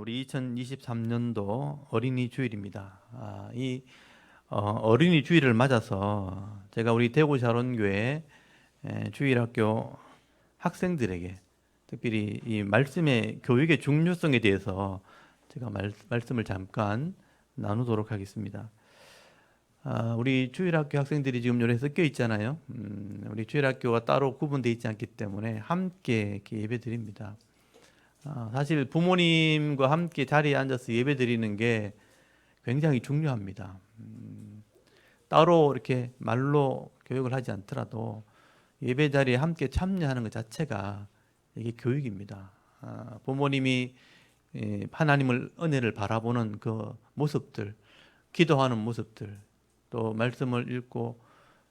우리 2023년도 어린이 주일입니다. 이 어린이 주일을 맞아서 제가 우리 대구 샤론교회 주일학교 학생들에게 특별히 이 말씀의 교육의 중요성에 대해서 제가 말씀을 잠깐 나누도록 하겠습니다. 우리 주일학교 학생들이 지금 요래 섞여 있잖아요. 우리 주일학교가 따로 구분되어 있지 않기 때문에 함께 이렇게 예배 드립니다. 사실 부모님과 함께 자리에 앉아서 예배 드리는 게 굉장히 중요합니다. 따로 이렇게 말로 교육을 하지 않더라도 예배 자리에 함께 참여하는 것 자체가 이게 교육입니다. 부모님이 하나님을 은혜를 바라보는 그 모습들, 기도하는 모습들, 또 말씀을 읽고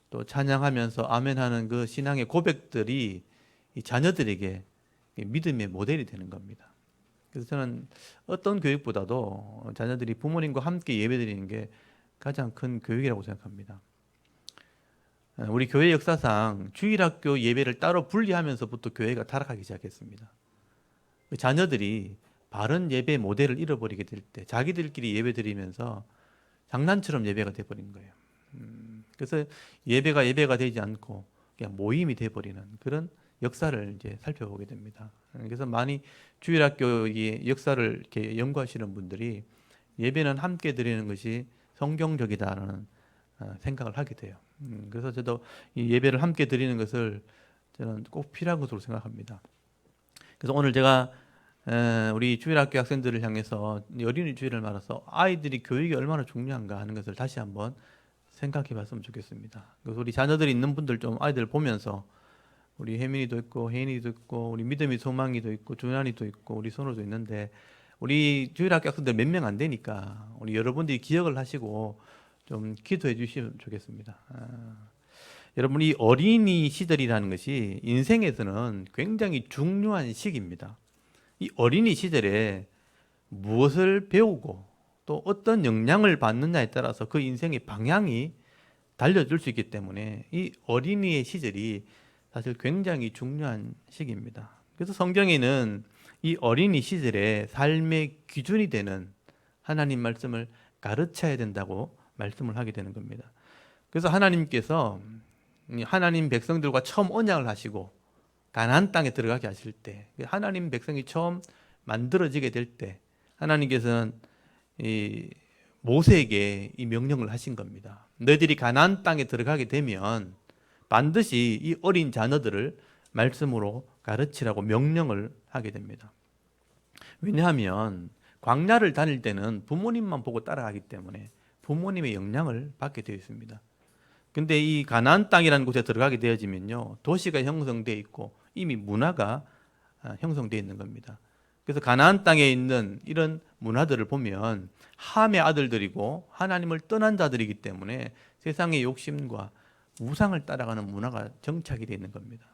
또 찬양하면서 아멘하는 그 신앙의 고백들이 이 자녀들에게 믿음의 모델이 되는 겁니다. 그래서 저는 어떤 교육보다도 자녀들이 부모님과 함께 예배드리는 게 가장 큰 교육이라고 생각합니다. 우리 교회 역사상 주일학교 예배를 따로 분리하면서부터 교회가 타락하기 시작했습니다. 자녀들이 바른 예배 모델을 잃어버리게 될 때 자기들끼리 예배드리면서 장난처럼 예배가 돼버린 거예요. 그래서 예배가 되지 않고 그냥 모임이 돼버리는 그런 역사를 이제 살펴보게 됩니다. 그래서 많이 주일학교의 역사를 이렇게 연구하시는 분들이 예배는 함께 드리는 것이 성경적이다라는 생각을 하게 돼요. 그래서 저도 이 예배를 함께 드리는 것을 저는 꼭 필요한 것으로 생각합니다. 그래서 오늘 제가 우리 주일학교 학생들을 향해서 어린이 주일을 말아서 아이들이 교육이 얼마나 중요한가 하는 것을 다시 한번 생각해 봤으면 좋겠습니다. 그래서 우리 자녀들이 있는 분들 좀 아이들 보면서 우리 혜민이도 있고 혜인이도 있고 우리 믿음이 소망이도 있고 준환이도 있고 우리 선호도 있는데 우리 주일학교 학생들 몇 명 안 되니까 우리 여러분들이 기억을 하시고 좀 기도해 주시면 좋겠습니다. 여러분 이 어린이 시절이라는 것이 인생에서는 굉장히 중요한 시기입니다. 이 어린이 시절에 무엇을 배우고 또 어떤 영향을 받느냐에 따라서 그 인생의 방향이 달려줄 수 있기 때문에 이 어린이의 시절이 사실 굉장히 중요한 시기입니다. 그래서 성경에는 이 어린이 시절에 삶의 기준이 되는 하나님 말씀을 가르쳐야 된다고 말씀을 하게 되는 겁니다. 그래서 하나님께서 하나님 백성들과 처음 언약을 하시고 가나안 땅에 들어가게 하실 때 하나님 백성이 처음 만들어지게 될 때 하나님께서는 이 모세에게 이 명령을 하신 겁니다. 너희들이 가나안 땅에 들어가게 되면 반드시 이 어린 자녀들을 말씀으로 가르치라고 명령을 하게 됩니다. 왜냐하면 광야를 다닐 때는 부모님만 보고 따라가기 때문에 부모님의 영향을 받게 되어 있습니다. 근데 이 가나안 땅이라는 곳에 들어가게 되어지면요, 도시가 형성되어 있고 이미 문화가 형성되어 있는 겁니다. 그래서 가나안 땅에 있는 이런 문화들을 보면 함의 아들들이고 하나님을 떠난 자들이기 때문에 세상의 욕심과 우상을 따라가는 문화가 정착이 되어 있는 겁니다.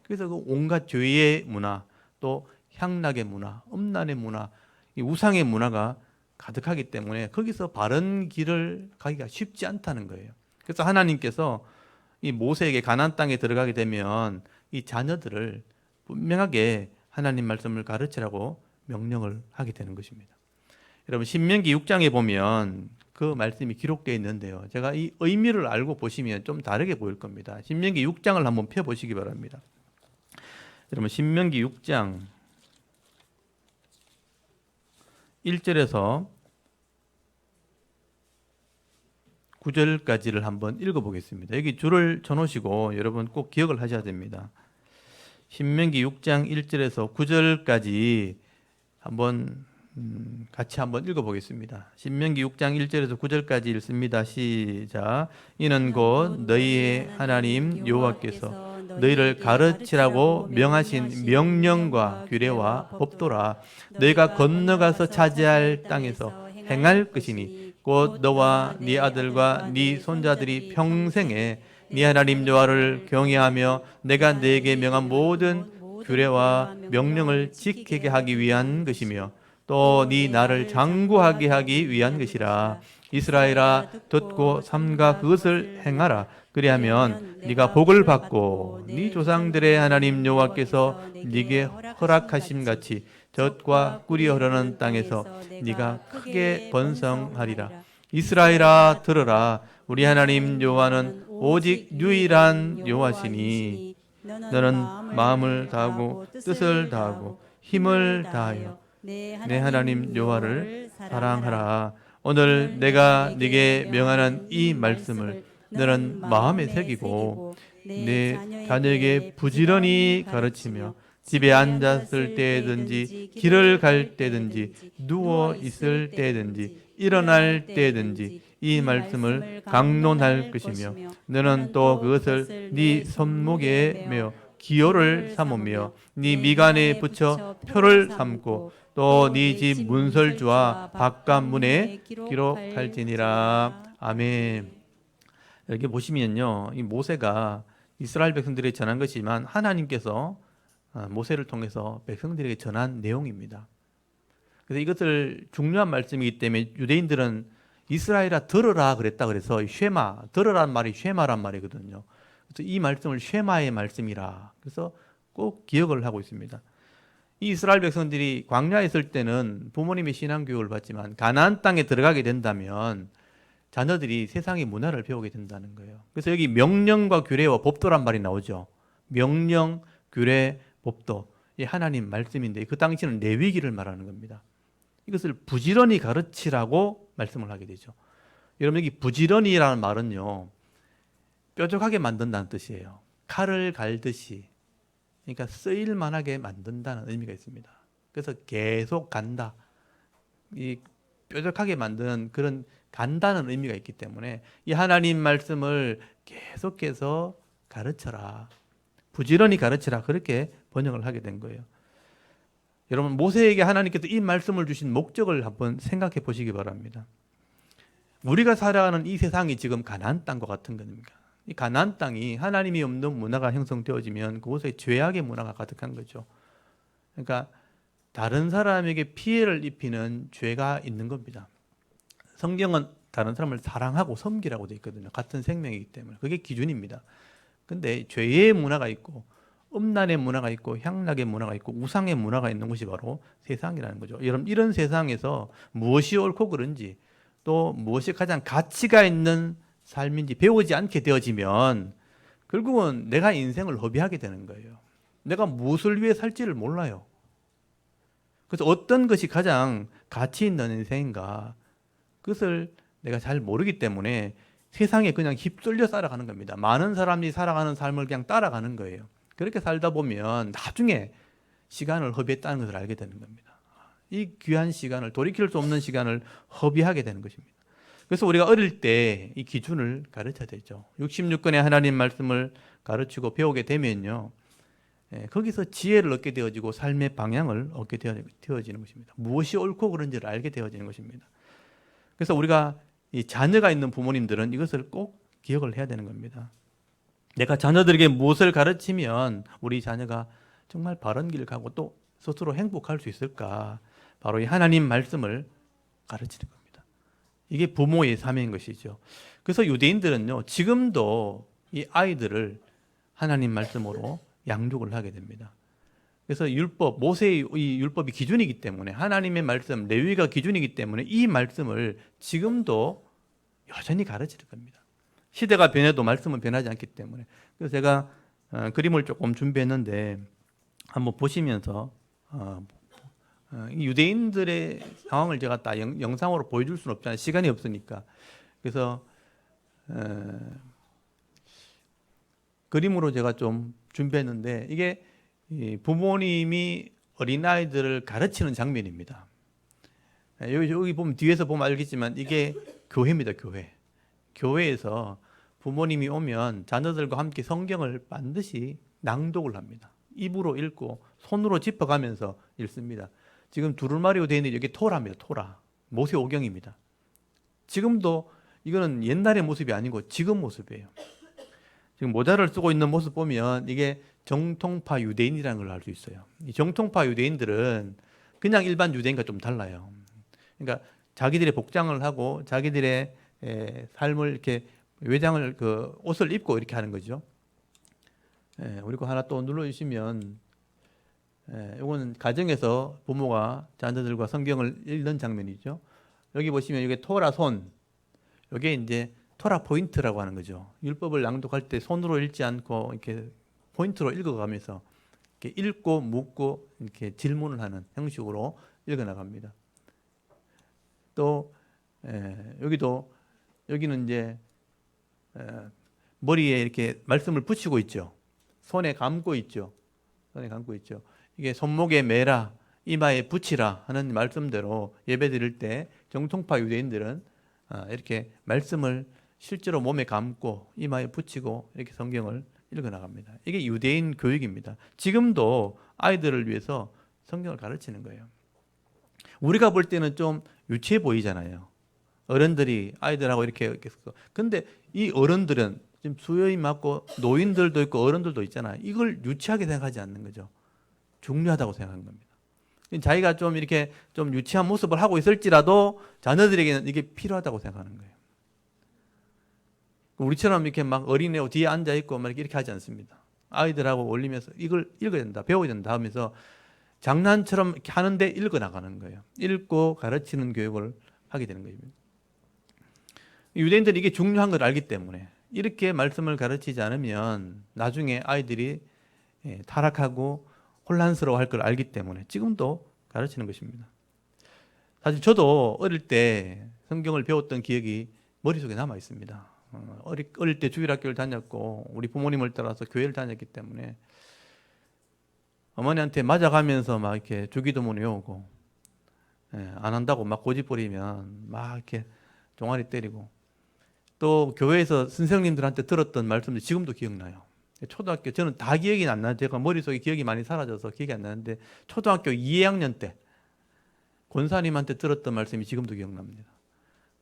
그래서 그 온갖 죄의 문화, 또 향락의 문화, 음란의 문화, 이 우상의 문화가 가득하기 때문에 거기서 바른 길을 가기가 쉽지 않다는 거예요. 그래서 하나님께서 이 모세에게 가나안 땅에 들어가게 되면 이 자녀들을 분명하게 하나님 말씀을 가르치라고 명령을 하게 되는 것입니다. 여러분 신명기 6장에 보면 그 말씀이 기록되어 있는데요. 제가 이 의미를 알고 보시면 좀 다르게 보일 겁니다. 신명기 6장을 한번 펴보시기 바랍니다. 여러분 신명기 6장 1절에서 9절까지를 한번 읽어보겠습니다. 여기 줄을 쳐놓으시고 여러분 꼭 기억을 하셔야 됩니다. 신명기 6장 1절에서 9절까지 한번 같이 한번 읽어보겠습니다. 신명기 6장 1절에서 9절까지 읽습니다. 시작. 이는 곧 너희의 하나님 여호와께서 너희를 가르치라고 명하신 명령과 규례와 법도라 너희가 건너가서 차지할 땅에서 행할 것이니 곧 너와 네 아들과 네 손자들이 평생에 네 하나님 여호와를 경외하며 내가 네게 명한 모든 규례와 명령을 지키게 하기 위한 것이며 또 네 나를 장구하게 하기 위한 것이라. 이스라엘아 듣고 삼가 그것을 행하라. 그리하면 네가 복을 받고 네 조상들의 하나님 여호와께서 네게 허락하심 같이 젖과 꿀이 흐르는 땅에서 네가 크게 번성하리라. 이스라엘아 들으라. 우리 하나님 여호와는 오직 유일한 여호와시니 너는 마음을 다하고 뜻을 다하고 힘을 다하여 내 하나님 여호와를 사랑하라. 오늘 내가 네게 명하는 이 말씀을 너는 마음에 새기고 내 자녀에게 부지런히 가르치며 집에 앉았을 때든지 길을 갈 때든지 누워 있을 때든지 일어날 때든지 이 말씀을 강론할 것이며 너는 또 그것을 네 손목에 메어 기호를 삼으며 네 미간에 붙여 표를 삼고 또 네 집 문설주와 바깥문에 기록할지니라. 아멘. 여기 보시면요, 이 모세가 이스라엘 백성들에게 전한 것이지만 하나님께서 모세를 통해서 백성들에게 전한 내용입니다. 그래서 이것을 중요한 말씀이기 때문에 유대인들은 이스라엘아 들으라 그랬다 그래서 쉐마, 들으란 말이 쉐마란 말이거든요. 그래서 이 말씀을 쉐마의 말씀이라 그래서 꼭 기억을 하고 있습니다. 이 이스라엘 백성들이 광야에 있을 때는 부모님의 신앙교육을 받지만 가나안 땅에 들어가게 된다면 자녀들이 세상의 문화를 배우게 된다는 거예요. 그래서 여기 명령과 규례와 법도란 말이 나오죠. 명령, 규례, 법도. 이 하나님 말씀인데 그 당시는 레위기를 말하는 겁니다. 이것을 부지런히 가르치라고 말씀을 하게 되죠. 여러분 여기 부지런히라는 말은요, 뾰족하게 만든다는 뜻이에요. 칼을 갈듯이, 그러니까 쓰일만하게 만든다는 의미가 있습니다. 그래서 계속 간다. 이 뾰족하게 만드는 그런 간다는 의미가 있기 때문에 이 하나님 말씀을 계속해서 가르쳐라. 부지런히 가르치라. 그렇게 번역을 하게 된 거예요. 여러분 모세에게 하나님께서 이 말씀을 주신 목적을 한번 생각해 보시기 바랍니다. 우리가 살아가는 이 세상이 지금 가나안 땅과 같은 겁니다. 이 가나안 땅이 하나님이 없는 문화가 형성되어지면 그곳에 죄악의 문화가 가득한 거죠. 그러니까 다른 사람에게 피해를 입히는 죄가 있는 겁니다. 성경은 다른 사람을 사랑하고 섬기라고 되어 있거든요. 같은 생명이기 때문에. 그게 기준입니다. 근데 죄의 문화가 있고 음란의 문화가 있고 향락의 문화가 있고 우상의 문화가 있는 것이 바로 세상이라는 거죠. 여러분 이런 세상에서 무엇이 옳고 그른지 또 무엇이 가장 가치가 있는 삶인지 배우지 않게 되어지면 결국은 내가 인생을 허비하게 되는 거예요. 내가 무엇을 위해 살지를 몰라요. 그래서 어떤 것이 가장 가치 있는 인생인가 그것을 내가 잘 모르기 때문에 세상에 그냥 휩쓸려 살아가는 겁니다. 많은 사람이 살아가는 삶을 그냥 따라가는 거예요. 그렇게 살다 보면 나중에 시간을 허비했다는 것을 알게 되는 겁니다. 이 귀한 시간을 돌이킬 수 없는 시간을 허비하게 되는 것입니다. 그래서 우리가 어릴 때 이 기준을 가르쳐야 되죠. 66권의 하나님 말씀을 가르치고 배우게 되면요, 거기서 지혜를 얻게 되어지고 삶의 방향을 얻게 되어지는 것입니다. 무엇이 옳고 그른지를 알게 되어지는 것입니다. 그래서 우리가 이 자녀가 있는 부모님들은 이것을 꼭 기억을 해야 되는 겁니다. 내가 자녀들에게 무엇을 가르치면 우리 자녀가 정말 바른 길을 가고 또 스스로 행복할 수 있을까? 바로 이 하나님 말씀을 가르치는 겁니다. 이게 부모의 사명인 것이죠. 그래서 유대인들은요, 지금도 이 아이들을 하나님 말씀으로 양육을 하게 됩니다. 그래서 율법, 모세의 이 율법이 기준이기 때문에 하나님의 말씀, 레위가 기준이기 때문에 이 말씀을 지금도 여전히 가르칠 겁니다. 시대가 변해도 말씀은 변하지 않기 때문에. 그래서 제가 그림을 조금 준비했는데 한번 보시면서 유대인들의 상황을 제가 다 영상으로 보여줄 수는 없잖아요. 시간이 없으니까. 그래서 그림으로 제가 좀 준비했는데 이게 부모님이 어린아이들을 가르치는 장면입니다. 여기 보면 뒤에서 보면 알겠지만 이게 교회입니다. 교회. 교회에서 부모님이 오면 자녀들과 함께 성경을 반드시 낭독을 합니다. 입으로 읽고 손으로 짚어가면서 읽습니다. 지금 두루마리로 되어 있는 여기 토라입니다. 토라. 모세오경입니다. 지금도 이거는 옛날의 모습이 아니고 지금 모습이에요. 지금 모자를 쓰고 있는 모습 보면 이게 정통파 유대인이라는 걸 알 수 있어요. 이 정통파 유대인들은 그냥 일반 유대인과 좀 달라요. 그러니까 자기들의 복장을 하고 자기들의 삶을 이렇게 외장을 옷을 입고 이렇게 하는 거죠. 우리 거 하나 또 눌러주시면 이거는 가정에서 부모가 자녀들과 성경을 읽는 장면이죠. 여기 보시면 이게 토라 손, 이게 이제 토라 포인트라고 하는 거죠. 율법을 낭독할 때 손으로 읽지 않고 이렇게 포인트로 읽어가면서 이렇게 읽고 묻고 이렇게 질문을 하는 형식으로 읽어나갑니다. 또 여기는 이제 머리에 이렇게 말씀을 붙이고 있죠. 손에 감고 있죠. 손에 감고 있죠. 이게 손목에 매라, 이마에 붙이라 하는 말씀대로 예배 드릴 때 정통파 유대인들은 이렇게 말씀을 실제로 몸에 감고 이마에 붙이고 이렇게 성경을 읽어나갑니다. 이게 유대인 교육입니다. 지금도 아이들을 위해서 성경을 가르치는 거예요. 우리가 볼 때는 좀 유치해 보이잖아요. 어른들이 아이들하고 이렇게 근데 이 어른들은 지금 수요일 맞고 노인들도 있고 어른들도 있잖아요. 이걸 유치하게 생각하지 않는 거죠. 중요하다고 생각하는 겁니다. 자기가 좀 이렇게 좀 유치한 모습을 하고 있을지라도 자녀들에게는 이게 필요하다고 생각하는 거예요. 우리처럼 이렇게 막 어린애 뒤에 앉아 있고 막 이렇게 하지 않습니다. 아이들하고 어울리면서 이걸 읽어야 된다, 배워야 된다 하면서 장난처럼 이렇게 하는데 읽어 나가는 거예요. 읽고 가르치는 교육을 하게 되는 거예요. 유대인들이 이게 중요한 걸 알기 때문에 이렇게 말씀을 가르치지 않으면 나중에 아이들이 타락하고 혼란스러워할 걸 알기 때문에 지금도 가르치는 것입니다. 사실 저도 어릴 때 성경을 배웠던 기억이 머릿속에 남아 있습니다. 어릴 때 주일학교를 다녔고 우리 부모님을 따라서 교회를 다녔기 때문에 어머니한테 맞아가면서 막 이렇게 주기도문 외우고 안 한다고 막 고집부리면 막 이렇게 종아리 때리고 또 교회에서 선생님들한테 들었던 말씀도 지금도 기억나요. 초등학교 저는 다 기억이 안 나요. 제가 머릿속에 기억이 많이 사라져서 기억이 안 나는데 초등학교 2학년 때 권사님한테 들었던 말씀이 지금도 기억납니다.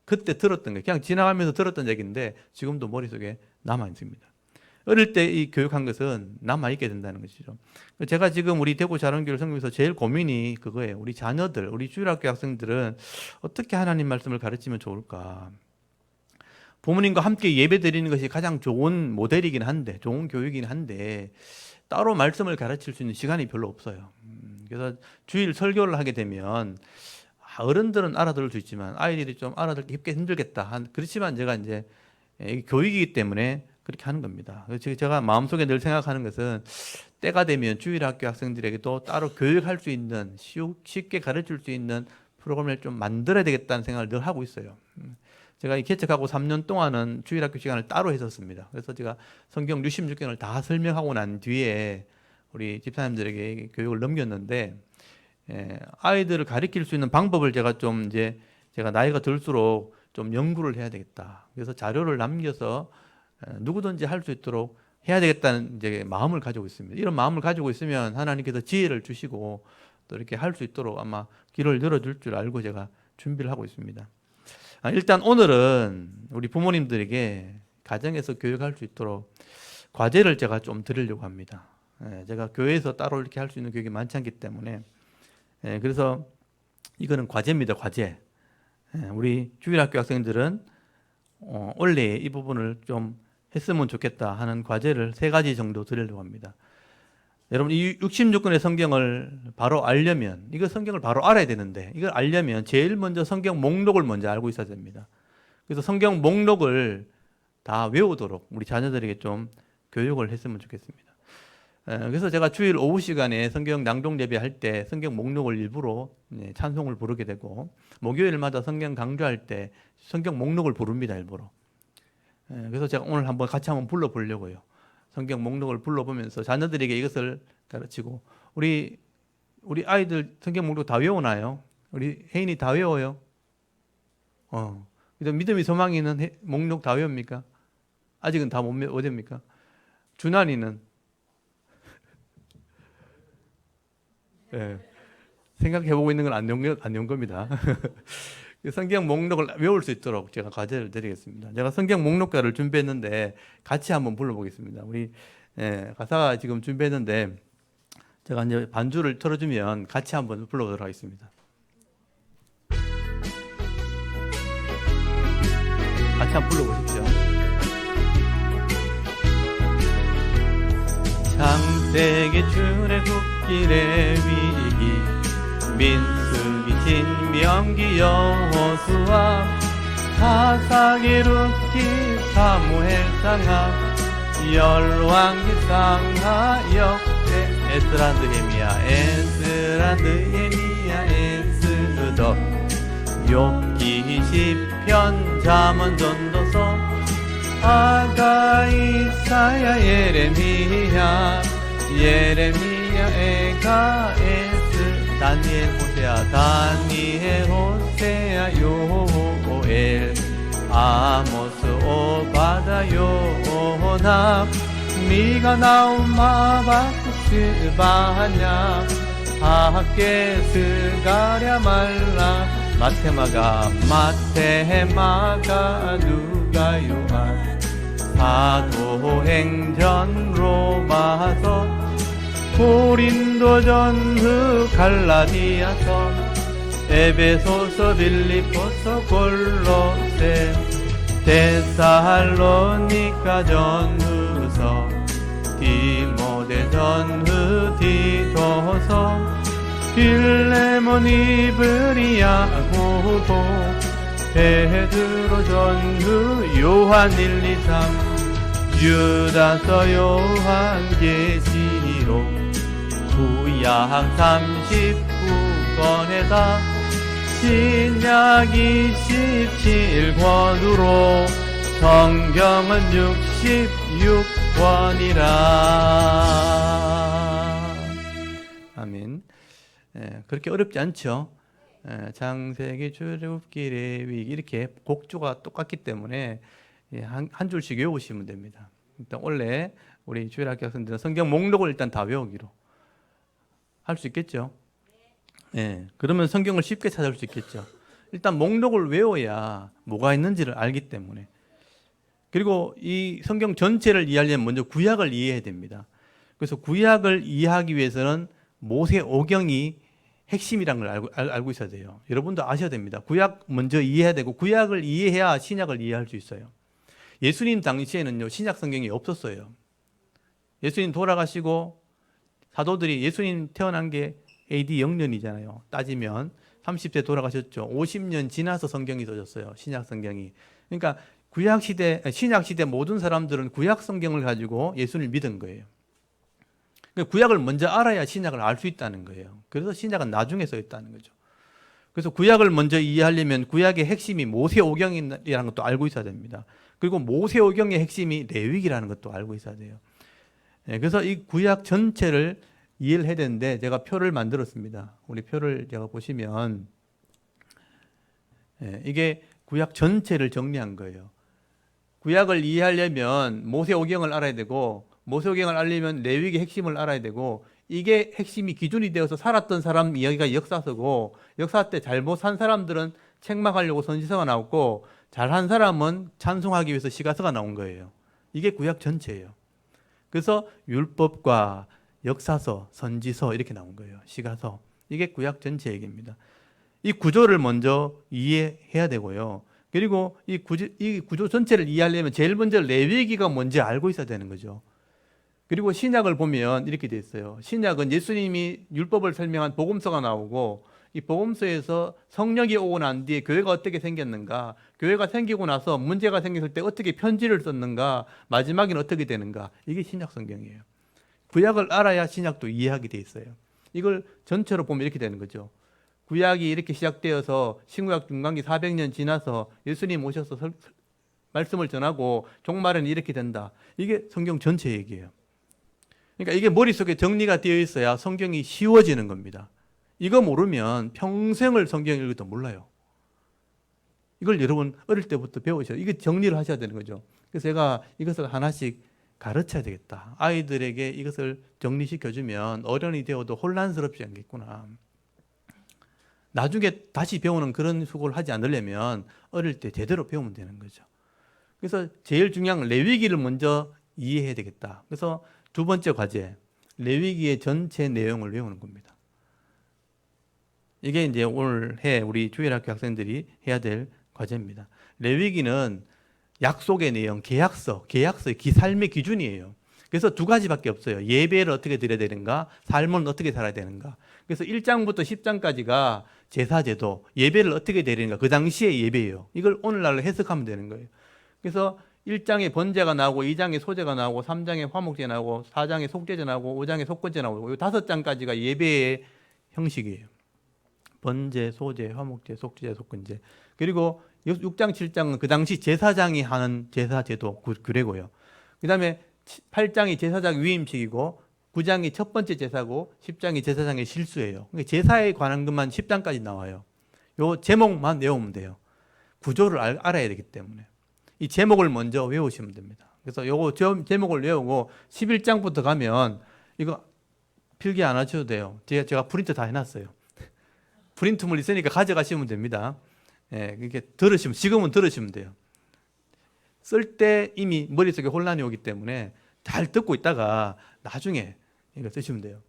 그때 들었던 거예요. 그냥 지나가면서 들었던 얘기인데 지금도 머릿속에 남아 있습니다. 어릴 때 이 교육한 것은 남아 있게 된다는 것이죠. 제가 지금 우리 대구 자랑교회 성교에서 제일 고민이 그거예요. 우리 자녀들, 우리 주일학교 학생들은 어떻게 하나님 말씀을 가르치면 좋을까? 부모님과 함께 예배 드리는 것이 가장 좋은 모델이긴 한데, 좋은 교육이긴 한데 따로 말씀을 가르칠 수 있는 시간이 별로 없어요. 그래서 주일 설교를 하게 되면 어른들은 알아들을 수 있지만 아이들이 좀 알아듣기 힘들겠다. 그렇지만 제가 이제 교육이기 때문에 그렇게 하는 겁니다. 그래서 제가 마음속에 늘 생각하는 것은 때가 되면 주일학교 학생들에게도 따로 교육할 수 있는 쉽게 가르칠 수 있는 프로그램을 좀 만들어야 되겠다는 생각을 늘 하고 있어요. 제가 개척하고 3년 동안은 주일학교 시간을 따로 했었습니다. 그래서 제가 성경 66권을 다 설명하고 난 뒤에 우리 집사님들에게 교육을 넘겼는데 아이들을 가르칠 수 있는 방법을 제가 좀 이제 제가 나이가 들수록 좀 연구를 해야 되겠다. 그래서 자료를 남겨서 누구든지 할 수 있도록 해야 되겠다는 이제 마음을 가지고 있습니다. 이런 마음을 가지고 있으면 하나님께서 지혜를 주시고 또 이렇게 할 수 있도록 아마 길을 열어줄 줄 알고 제가 준비를 하고 있습니다. 일단 오늘은 우리 부모님들에게 가정에서 교육할 수 있도록 과제를 제가 좀 드리려고 합니다. 제가 교회에서 따로 이렇게 할 수 있는 교육이 많지 않기 때문에 그래서 이거는 과제입니다. 과제. 우리 주일학교 학생들은 원래 이 부분을 좀 했으면 좋겠다 하는 과제를 3가지 정도 드리려고 합니다. 여러분 이 66권의 성경을 바로 알려면 이거 성경을 바로 알아야 되는데 이걸 알려면 제일 먼저 성경 목록을 먼저 알고 있어야 됩니다. 그래서 성경 목록을 다 외우도록 우리 자녀들에게 좀 교육을 했으면 좋겠습니다. 그래서 제가 주일 오후 시간에 성경 낭독 예배할 때 성경 목록을 일부러 찬송을 부르게 되고 목요일마다 성경 강좌할 때 성경 목록을 부릅니다. 일부러. 그래서 제가 오늘 같이 한번 불러보려고요. 성경 목록을 불러보면서 자녀들에게 이것을 가르치고 우리 아이들 성경 목록 다 외우나요? 우리 혜인이 다 외워요? 믿음이 소망이는 목록 다 외웁니까? 아직은 다 못 외웁니까? 준환이는 생각해보고 있는 건 안 외운 겁니다. 성경 목록을 외울 수 있도록 제가 과제를 드리겠습니다. 제가 성경 목록가를 준비했는데 같이 한번 불러보겠습니다. 우리 가사가 지금 준비했는데 제가 이제 반주를 틀어주면 같이 한번 불러보도록 하겠습니다. 같이 한번 불러보십시오. 창세기 출애굽 출애굽길의 위기 민수기 신명기 여호수아 사사기 룻기 사무엘 상하 열왕기 상하 역대 에스라 느헤미야 에스라 느헤미야 에스더 욥기 시편 잠언 전도서 아가 이사야 예레미야 에가 에스 다니엘 호세아 요엘 아모스 오바다 요나 미가 나움마 바쿠스 바냐 하게 스가랴 말라 마테마가 누가 요한 사도행전 로마서 고린도 전후 갈라디아서 에베소서 빌립보서 골로새 데살로니가 전후서 디모데 전후 디도서 빌레몬 이브리야 고고 베드로 전후 요한 1, 2, 3 유다서 요한계시록 구약 39권에다 신약 27권으로 성경은 66권이라. 아멘. 그렇게 어렵지 않죠. 창세기 출애굽기 레위기 이렇게 곡조가 똑같기 때문에 한 줄씩 외우시면 됩니다. 일단 원래 우리 주일학교 학생들은 성경 목록을 일단 다 외우기로 할 수 있겠죠. 그러면 성경을 쉽게 찾아올 수 있겠죠. 일단 목록을 외워야 뭐가 있는지를 알기 때문에. 그리고 이 성경 전체를 이해하려면 먼저 구약을 이해해야 됩니다. 그래서 구약을 이해하기 위해서는 모세오경이 핵심이라는 걸 알고 있어야 돼요. 여러분도 아셔야 됩니다. 구약 먼저 이해해야 되고 구약을 이해해야 신약을 이해할 수 있어요. 예수님 당시에는요, 신약 성경이 없었어요. 예수님 돌아가시고 사도들이 예수님 태어난 게 AD 0년이잖아요. 따지면 30세 돌아가셨죠. 50년 지나서 성경이 써졌어요. 신약 성경이. 그러니까 신약 시대 모든 사람들은 구약 성경을 가지고 예수님을 믿은 거예요. 그러니까 구약을 먼저 알아야 신약을 알 수 있다는 거예요. 그래서 신약은 나중에 써 있다는 거죠. 그래서 구약을 먼저 이해하려면 구약의 핵심이 모세오경이라는 것도 알고 있어야 됩니다. 그리고 모세오경의 핵심이 레위기라는 것도 알고 있어야 돼요. 그래서 이 구약 전체를 이해를 해야 되는데 제가 표를 만들었습니다. 우리 표를 제가 보시면 이게 구약 전체를 정리한 거예요. 구약을 이해하려면 모세오경을 알아야 되고 모세오경을 알려면 레위기 핵심을 알아야 되고 이게 핵심이 기준이 되어서 살았던 사람 이야기가 역사서고 역사 때 잘못 산 사람들은 책망하려고 선지서가 나왔고 잘한 사람은 찬송하기 위해서 시가서가 나온 거예요. 이게 구약 전체예요. 그래서 율법과 역사서, 선지서 이렇게 나온 거예요. 시가서. 이게 구약 전체 얘기입니다. 이 구조를 먼저 이해해야 되고요. 그리고 이 구조 전체를 이해하려면 제일 먼저 레위기가 뭔지 알고 있어야 되는 거죠. 그리고 신약을 보면 이렇게 돼 있어요. 신약은 예수님이 율법을 설명한 복음서가 나오고 이 복음서에서 성령이 오고 난 뒤에 교회가 어떻게 생겼는가, 교회가 생기고 나서 문제가 생겼을 때 어떻게 편지를 썼는가, 마지막에는 어떻게 되는가, 이게 신약 성경이에요. 구약을 알아야 신약도 이해하게 돼 있어요. 이걸 전체로 보면 이렇게 되는 거죠. 구약이 이렇게 시작되어서 신구약 중간기 400년 지나서 예수님 오셔서 말씀을 전하고 종말은 이렇게 된다. 이게 성경 전체 얘기예요. 그러니까 이게 머릿속에 정리가 되어 있어야 성경이 쉬워지는 겁니다. 이거 모르면 평생을 성경 읽어도 몰라요. 이걸 여러분 어릴 때부터 배우셔야, 이게 정리를 하셔야 되는 거죠. 그래서 제가 이것을 하나씩 가르쳐야 되겠다. 아이들에게 이것을 정리시켜주면 어른이 되어도 혼란스럽지 않겠구나. 나중에 다시 배우는 그런 수고를 하지 않으려면 어릴 때 제대로 배우면 되는 거죠. 그래서 제일 중요한 건 레위기를 먼저 이해해야 되겠다. 그래서 두 번째 과제, 레위기의 전체 내용을 외우는 겁니다. 이게 이제 오늘 우리 주일학교 학생들이 해야 될 과제입니다. 레위기는 약속의 내용, 계약서의 삶의 기준이에요. 그래서 두 가지밖에 없어요. 예배를 어떻게 드려야 되는가, 삶은 어떻게 살아야 되는가. 그래서 1장부터 10장까지가 제사제도, 예배를 어떻게 드리는가, 그 당시의 예배예요. 이걸 오늘날로 해석하면 되는 거예요. 그래서 1장에 번제가 나오고 2장에 소제가 나오고 3장에 화목제 나오고 4장에 속제제 나오고 5장에 속건제 나오고 이 5장까지가 예배의 형식이에요. 번제, 소제, 화목제, 속제제, 속건제. 그리고 6장, 7장은 그 당시 제사장이 하는 제사제도 규례고요. 그 다음에 8장이 제사장 위임식이고 9장이 첫 번째 제사고 10장이 제사장의 실수예요. 그러니까 제사에 관한 것만 10장까지 나와요. 요 제목만 외우면 돼요. 구조를 알아야 되기 때문에. 이 제목을 먼저 외우시면 됩니다. 그래서 요거 제목을 외우고 11장부터 가면 이거 필기 안 하셔도 돼요. 제가 프린트 다 해놨어요. 프린트물 있으니까 가져가시면 됩니다. 예, 이렇게 지금은 들으시면 돼요. 쓸 때 이미 머릿속에 혼란이 오기 때문에 잘 듣고 있다가 나중에 이거 쓰시면 돼요.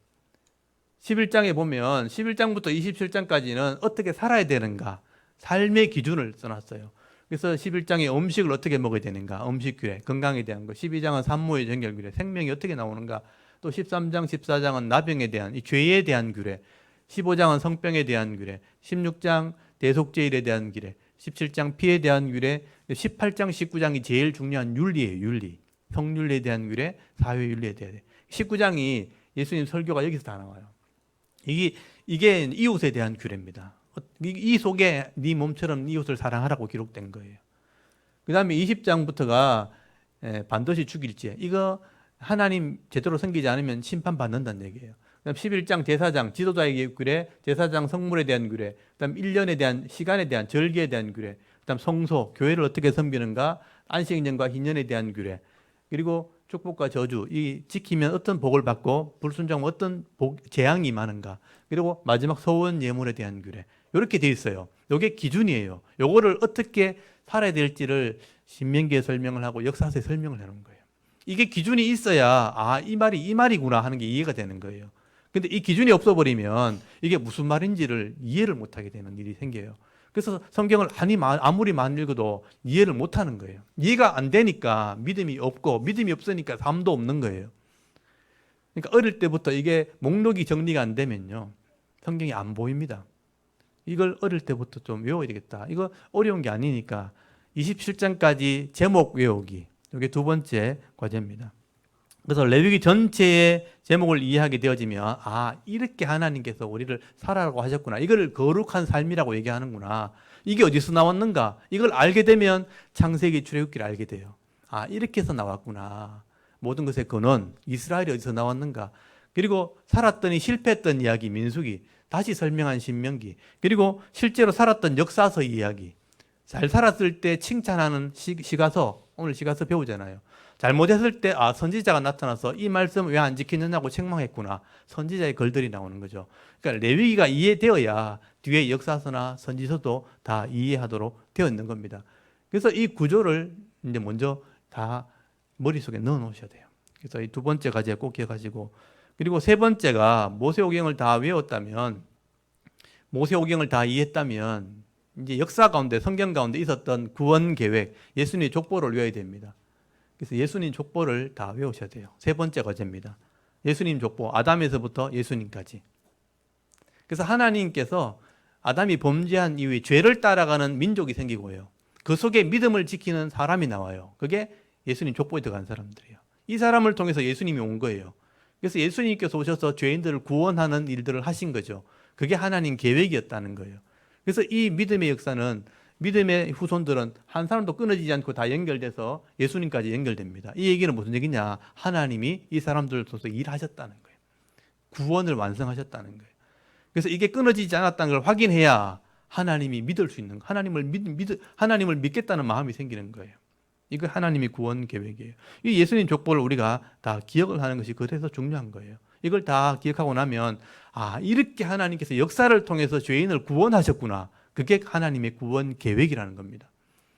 11장에 보면 11장부터 27장까지는 어떻게 살아야 되는가, 삶의 기준을 써놨어요. 그래서 11장에 음식을 어떻게 먹어야 되는가, 음식 규례, 건강에 대한 거. 12장은 산모의 정결 규례, 생명이 어떻게 나오는가. 또 13장, 14장은 나병에 대한, 이 죄에 대한 규례. 15장은 성병에 대한 규례. 16장 대속죄일에 대한 규례. 17장 피에 대한 규례. 18장, 19장이 제일 중요한 윤리예요. 윤리. 성윤리에 대한 규례, 사회윤리에 대한. 19장이 예수님 설교가 여기서 다 나와요. 이게 이웃에 대한 규례입니다. 이 속에 네 몸처럼 이웃을 사랑하라고 기록된 거예요. 그 다음에 20장부터가 반드시 죽일죄. 이거 하나님 제대로 섬기지 않으면 심판받는다는 얘기예요. 그 다음 11장 제사장, 지도자의 규례, 제사장 성물에 대한 규례, 그 다음 1년에 대한, 시간에 대한, 절기에 대한 규례, 그 다음 성소, 교회를 어떻게 섬기는가, 안식년과 희년에 대한 규례, 그리고 축복과 저주, 이 지키면 어떤 복을 받고 불순종하면 어떤 재앙이 임하는가, 그리고 마지막 소원 예물에 대한 규례. 이렇게 돼 있어요. 이게 기준이에요. 요거를 어떻게 살아야 될지를 신명기에 설명을 하고 역사서에 설명을 해놓은 거예요. 이게 기준이 있어야 이 말이구나 하는 게 이해가 되는 거예요. 근데 이 기준이 없어버리면 이게 무슨 말인지를 이해를 못하게 되는 일이 생겨요. 그래서 성경을 아무리 많이 읽어도 이해를 못하는 거예요. 이해가 안 되니까 믿음이 없고, 믿음이 없으니까 삶도 없는 거예요. 그러니까 어릴 때부터 이게 목록이 정리가 안 되면요, 성경이 안 보입니다. 이걸 어릴 때부터 좀 외워야 되겠다. 이거 어려운 게 아니니까 27장까지 제목 외우기, 이게 두 번째 과제입니다. 그래서 레위기 전체의 제목을 이해하게 되어지면 이렇게 하나님께서 우리를 살아라고 하셨구나, 이걸 거룩한 삶이라고 얘기하는구나, 이게 어디서 나왔는가, 이걸 알게 되면 창세기, 출애굽기를 알게 돼요. 이렇게 해서 나왔구나. 모든 것의 근원, 이스라엘이 어디서 나왔는가, 그리고 살았더니 실패했던 이야기, 민수기, 다시 설명한 신명기, 그리고 실제로 살았던 역사서 이야기, 잘 살았을 때 칭찬하는 시가서, 오늘 시가서 배우잖아요. 잘못했을 때 선지자가 나타나서 이 말씀 왜 안 지키느냐고 책망했구나, 선지자의 글들이 나오는 거죠. 그러니까 레위기가 이해되어야 뒤에 역사서나 선지서도 다 이해하도록 되어 있는 겁니다. 그래서 이 구조를 이제 먼저 다 머릿속에 넣어 놓으셔야 돼요. 그래서 이 두 번째 과제 꼭 기억하시고, 그리고 세 번째가 모세오경을 다 외웠다면, 모세오경을 다 이해했다면 이제 역사 가운데, 성경 가운데 있었던 구원 계획, 예수님의 족보를 외워야 됩니다. 그래서 예수님 족보를 다 외우셔야 돼요. 세 번째 과제입니다. 예수님 족보, 아담에서부터 예수님까지. 그래서 하나님께서 아담이 범죄한 이후에 죄를 따라가는 민족이 생기고요, 그 속에 믿음을 지키는 사람이 나와요. 그게 예수님 족보에 들어간 사람들이에요. 이 사람을 통해서 예수님이 온 거예요. 그래서 예수님께서 오셔서 죄인들을 구원하는 일들을 하신 거죠. 그게 하나님 계획이었다는 거예요. 그래서 이 믿음의 역사는, 믿음의 후손들은 한 사람도 끊어지지 않고 다 연결돼서 예수님까지 연결됩니다. 이 얘기는 무슨 얘기냐? 하나님이 이 사람들을 통해서 일하셨다는 거예요. 구원을 완성하셨다는 거예요. 그래서 이게 끊어지지 않았다는 걸 확인해야 하나님이 믿을 수 있는, 하나님을 믿겠다는 마음이 생기는 거예요. 이거 하나님의 구원 계획이에요. 이 예수님 족보를 우리가 다 기억을 하는 것이 그래서 중요한 거예요. 이걸 다 기억하고 나면 이렇게 하나님께서 역사를 통해서 죄인을 구원하셨구나, 그게 하나님의 구원 계획이라는 겁니다.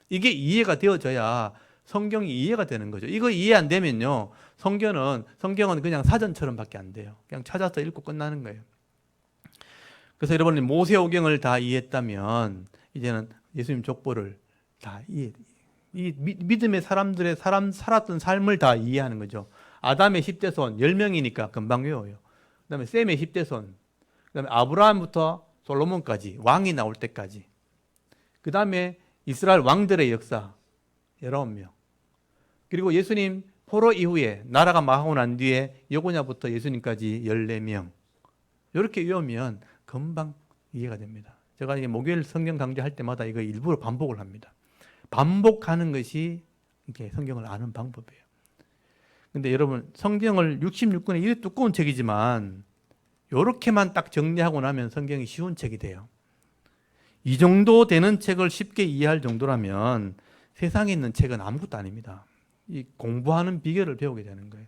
이게 이해가 되어져야 성경이 이해가 되는 거죠. 이거 이해 안 되면요, 성경은 그냥 사전처럼밖에 안 돼요. 그냥 찾아서 읽고 끝나는 거예요. 그래서 여러분이 모세오경을 다 이해했다면 이제는 예수님 족보를 다 이 믿음의 사람들의 살았던 삶을 다 이해하는 거죠. 아담의 10대 손 10명이니까 금방 외워요. 그다음에 셈의 10대 손, 그다음에 아브라함부터 솔로몬까지 왕이 나올 때까지, 그다음에 이스라엘 왕들의 역사 19명, 그리고 예수님 포로 이후에 나라가 망하고 난 뒤에 여고냐부터 예수님까지 14명. 이렇게 외우면 금방 이해가 됩니다. 제가 이게 목요일 성경 강좌할 때마다 이거 일부러 반복을 합니다. 반복하는 것이 이렇게 성경을 아는 방법이에요. 근데 여러분, 성경을 66권에 이렇게 두꺼운 책이지만 이렇게만 딱 정리하고 나면 성경이 쉬운 책이 돼요. 이 정도 되는 책을 쉽게 이해할 정도라면 세상에 있는 책은 아무것도 아닙니다. 이 공부하는 비결을 배우게 되는 거예요.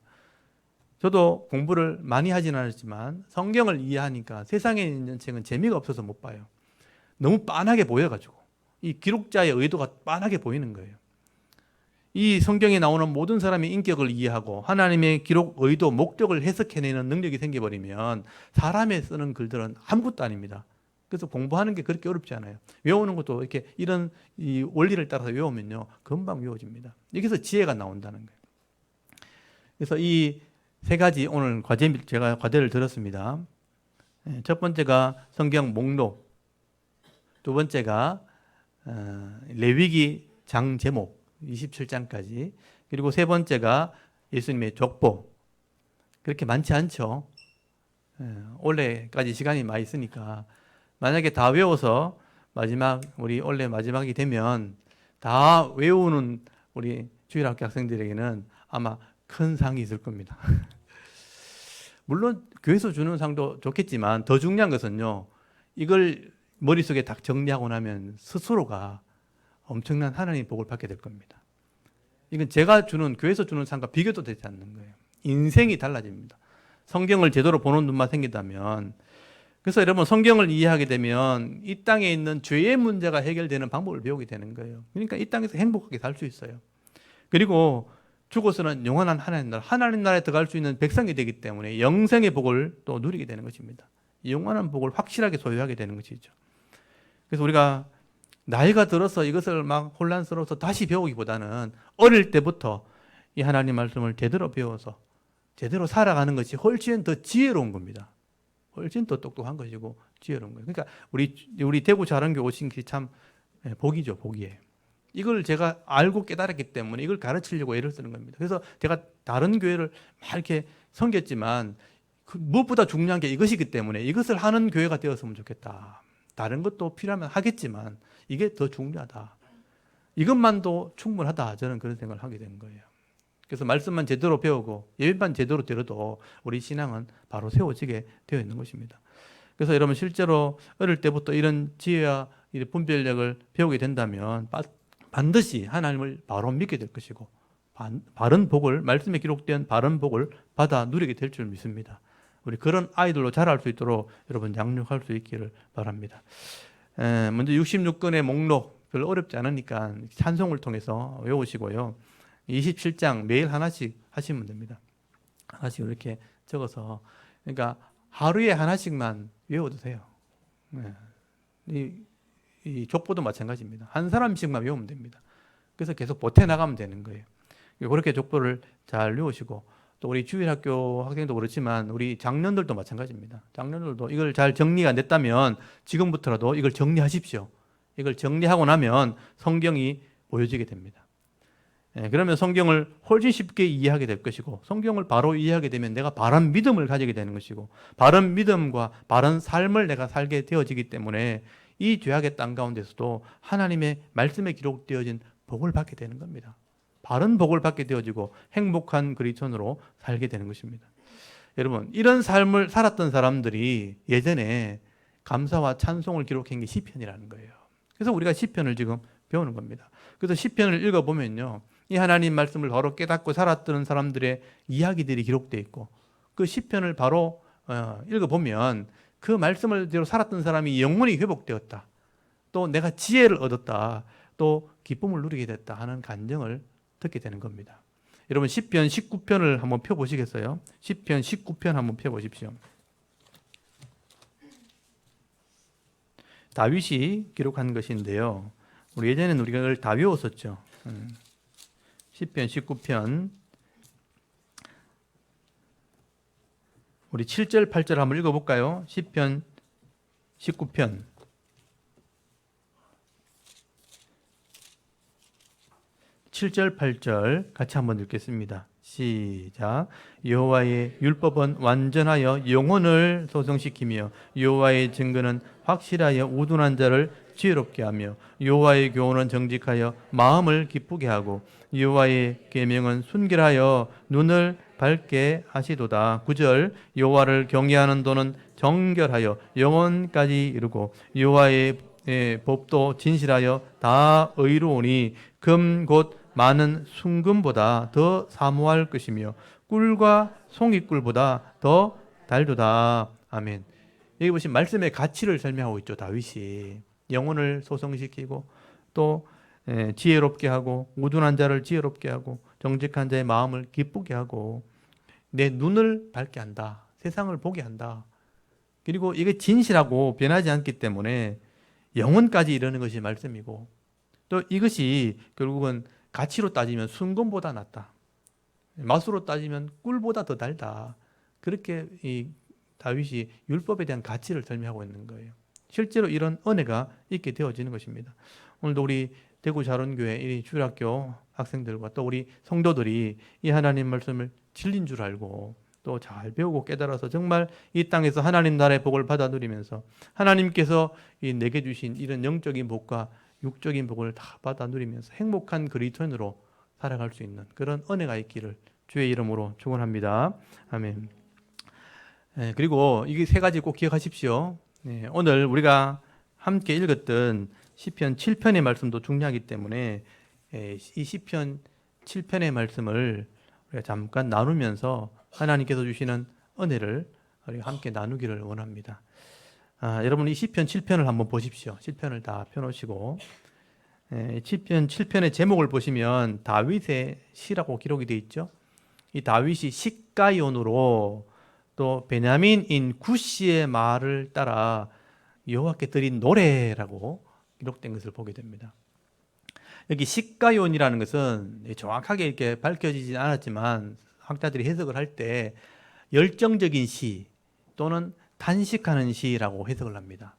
저도 공부를 많이 하진 않았지만 성경을 이해하니까 세상에 있는 책은 재미가 없어서 못 봐요. 너무 빤하게 보여가지고 이 기록자의 의도가 빤하게 보이는 거예요. 이 성경에 나오는 모든 사람의 인격을 이해하고 하나님의 기록, 의도, 목적을 해석해내는 능력이 생겨버리면 사람의 쓰는 글들은 아무것도 아닙니다. 그래서 공부하는 게 그렇게 어렵지 않아요. 외우는 것도 이렇게 이런 이 원리를 따라서 외우면요, 금방 외워집니다. 여기서 지혜가 나온다는 거예요. 그래서 이 세 가지 오늘 제가 과제를 들었습니다. 첫 번째가 성경 목록, 두 번째가 레위기 장 제목 27장까지, 그리고 세 번째가 예수님의 족보. 그렇게 많지 않죠. 올해까지 시간이 많이 있으니까 만약에 다 외워서 우리 올해 마지막이 되면 다 외우는 우리 주일학교 학생들에게는 아마 큰 상이 있을 겁니다. 물론 교회에서 주는 상도 좋겠지만 더 중요한 것은요, 이걸 머릿속에 딱 정리하고 나면 스스로가 엄청난 하나님의 복을 받게 될 겁니다. 이건 제가 주는, 교회에서 주는 상과 비교도 되지 않는 거예요. 인생이 달라집니다. 성경을 제대로 보는 눈만 생긴다면. 그래서 여러분, 성경을 이해하게 되면 이 땅에 있는 죄의 문제가 해결되는 방법을 배우게 되는 거예요. 그러니까 이 땅에서 행복하게 살 수 있어요. 그리고 죽어서는 영원한 하나님 나라에 들어갈 수 있는 백성이 되기 때문에 영생의 복을 또 누리게 되는 것입니다. 영원한 복을 확실하게 소유하게 되는 것이죠. 그래서 우리가 나이가 들어서 이것을 막 혼란스러워서 다시 배우기보다는 어릴 때부터 이 하나님 말씀을 제대로 배워서 제대로 살아가는 것이 훨씬 더 지혜로운 겁니다. 훨씬 더 똑똑한 것이고 지혜로운 거예요. 그러니까 우리 대구 자랑교 오신 게 참 복이죠, 복이에요. 이걸 제가 알고 깨달았기 때문에 이걸 가르치려고 애를 쓰는 겁니다. 그래서 제가 다른 교회를 막 이렇게 섬겼지만 무엇보다 중요한 게 이것이기 때문에 이것을 하는 교회가 되었으면 좋겠다. 다른 것도 필요하면 하겠지만 이게 더 중요하다. 이것만도 충분하다. 저는 그런 생각을 하게 된 거예요. 그래서 말씀만 제대로 배우고 예배만 제대로 들어도 우리 신앙은 바로 세워지게 되어 있는 것입니다. 그래서 여러분, 실제로 어릴 때부터 이런 지혜와 분별력을 배우게 된다면 반드시 하나님을 바로 믿게 될 것이고 바른 복을, 말씀에 기록된 바른 복을 받아 누리게 될 줄 믿습니다. 우리 그런 아이들로 자랄 수 있도록 여러분 양육할 수 있기를 바랍니다. 먼저 66권의 목록 별로 어렵지 않으니까 찬송을 통해서 외우시고요. 27장 매일 하나씩 하시면 됩니다. 하나씩 이렇게 적어서, 그러니까 하루에 하나씩만 외워도 돼요. 이 족보도 마찬가지입니다. 한 사람씩만 외우면 됩니다. 그래서 계속 보태 나가면 되는 거예요. 그렇게 족보를 잘 외우시고, 또 우리 주일학교 학생도 그렇지만 우리 장년들도 마찬가지입니다. 장년들도 이걸 잘 정리가 안 됐다면 지금부터라도 이걸 정리하십시오. 이걸 정리하고 나면 성경이 보여지게 됩니다. 그러면 성경을 훨씬 쉽게 이해하게 될 것이고, 성경을 바로 이해하게 되면 내가 바른 믿음을 가지게 되는 것이고, 바른 믿음과 바른 삶을 내가 살게 되어지기 때문에 이 죄악의 땅 가운데서도 하나님의 말씀에 기록되어진 복을 받게 되는 겁니다. 바른 복을 받게 되어지고 행복한 그리스도인으로 살게 되는 것입니다. 여러분, 이런 삶을 살았던 사람들이 예전에 감사와 찬송을 기록한 게 시편이라는 거예요. 그래서 우리가 시편을 지금 배우는 겁니다. 그래서 시편을 읽어보면요, 이 하나님 말씀을 바로 깨닫고 살았던 사람들의 이야기들이 기록되어 있고, 그 시편을 바로 읽어보면 그 말씀을대로 살았던 사람이 영혼이 회복되었다, 또 내가 지혜를 얻었다, 또 기쁨을 누리게 됐다 하는 간증을 듣게 되는 겁니다. 여러분, 시편 19편을 한번 펴보시겠어요? 시편 19편 한번 펴보십시오. 다윗이 기록한 것인데요, 우리 예전에는 우리가 이걸 다 외웠었죠. 시편 19편 우리 7절, 8절 한번 읽어볼까요? 시편 19편 7절, 8절 같이 한번 읽겠습니다. 시작. 여호와의 율법은 완전하여 영혼을 소성시키며 여호와의 증거는 확실하여 우둔한 자를 지혜롭게 하며 여호와의 교훈은 정직하여 마음을 기쁘게 하고 여호와의 계명은 순결하여 눈을 밝게 하시도다. 9절. 여호와를 경외하는 도는 정결하여 영혼까지 이루고 여호와의 법도 진실하여 다 의로우니 금 곧 많은 순금보다 더 사모할 것이며 꿀과 송이꿀보다 더 달도다. 아멘. 여기 보시면 말씀의 가치를 설명하고 있죠. 다윗이 영혼을 소성시키고 또 지혜롭게 하고 우둔한 자를 지혜롭게 하고 정직한 자의 마음을 기쁘게 하고 내 눈을 밝게 한다. 세상을 보게 한다. 그리고 이게 진실하고 변하지 않기 때문에 영혼까지 이르는 것이 말씀이고 또 이것이 결국은 가치로 따지면 순금보다 낫다. 맛으로 따지면 꿀보다 더 달다. 그렇게 이 다윗이 율법에 대한 가치를 설명하고 있는 거예요. 실제로 이런 은혜가 있게 되어지는 것입니다. 오늘도 우리 대구 자론교회 이 주일학교 학생들과 또 우리 성도들이 이 하나님 말씀을 진리인 줄 알고 또 잘 배우고 깨달아서 정말 이 땅에서 하나님 나라의 복을 받아 누리면서 하나님께서 이 내게 주신 이런 영적인 복과 육적인 복을 다 받아 누리면서 행복한 그리스도인으로 살아갈 수 있는 그런 은혜가 있기를 주의 이름으로 축원합니다. 아멘. 그리고 이게 세 가지 꼭 기억하십시오. 오늘 우리가 함께 읽었던 시편 7편의 말씀도 중요하기 때문에 이 시편 7편의 말씀을 우리가 잠깐 나누면서 하나님께서 주시는 은혜를 우리가 함께 나누기를 원합니다. 여러분 이 시편 7편을 한번 보십시오. 7편을 다 펴놓으시고 시편 7편의 제목을 보시면 다윗의 시라고 기록이 되어 있죠. 이 다윗이 식가연으로 또 베냐민인 구시의 말을 따라 여호와께 드린 노래라고 기록된 것을 보게 됩니다. 여기 식가연이라는 것은 정확하게 이렇게 밝혀지진 않았지만 학자들이 해석을 할 때 열정적인 시 또는 단식하는 시라고 해석을 합니다.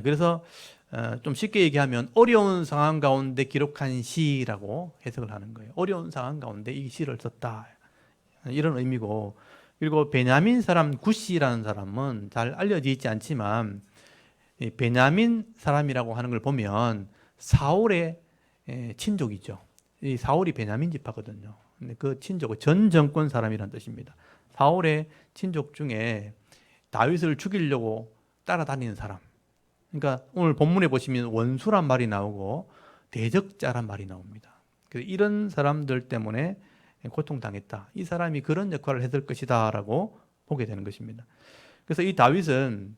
그래서 좀 쉽게 얘기하면 어려운 상황 가운데 기록한 시라고 해석을 하는 거예요. 어려운 상황 가운데 이 시를 썼다. 이런 의미고 그리고 베냐민 사람 구시라는 사람은 잘 알려져 있지 않지만 베냐민 사람이라고 하는 걸 보면 사울의 친족이죠. 이 사울이 베냐민 지파거든요. 근데 그 친족은 전 정권 사람이라는 뜻입니다. 사울의 친족 중에 다윗을 죽이려고 따라다니는 사람. 그러니까 오늘 본문에 보시면 원수란 말이 나오고 대적자란 말이 나옵니다. 그래서 이런 사람들 때문에 고통당했다. 이 사람이 그런 역할을 했을 것이다 라고 보게 되는 것입니다. 그래서 이 다윗은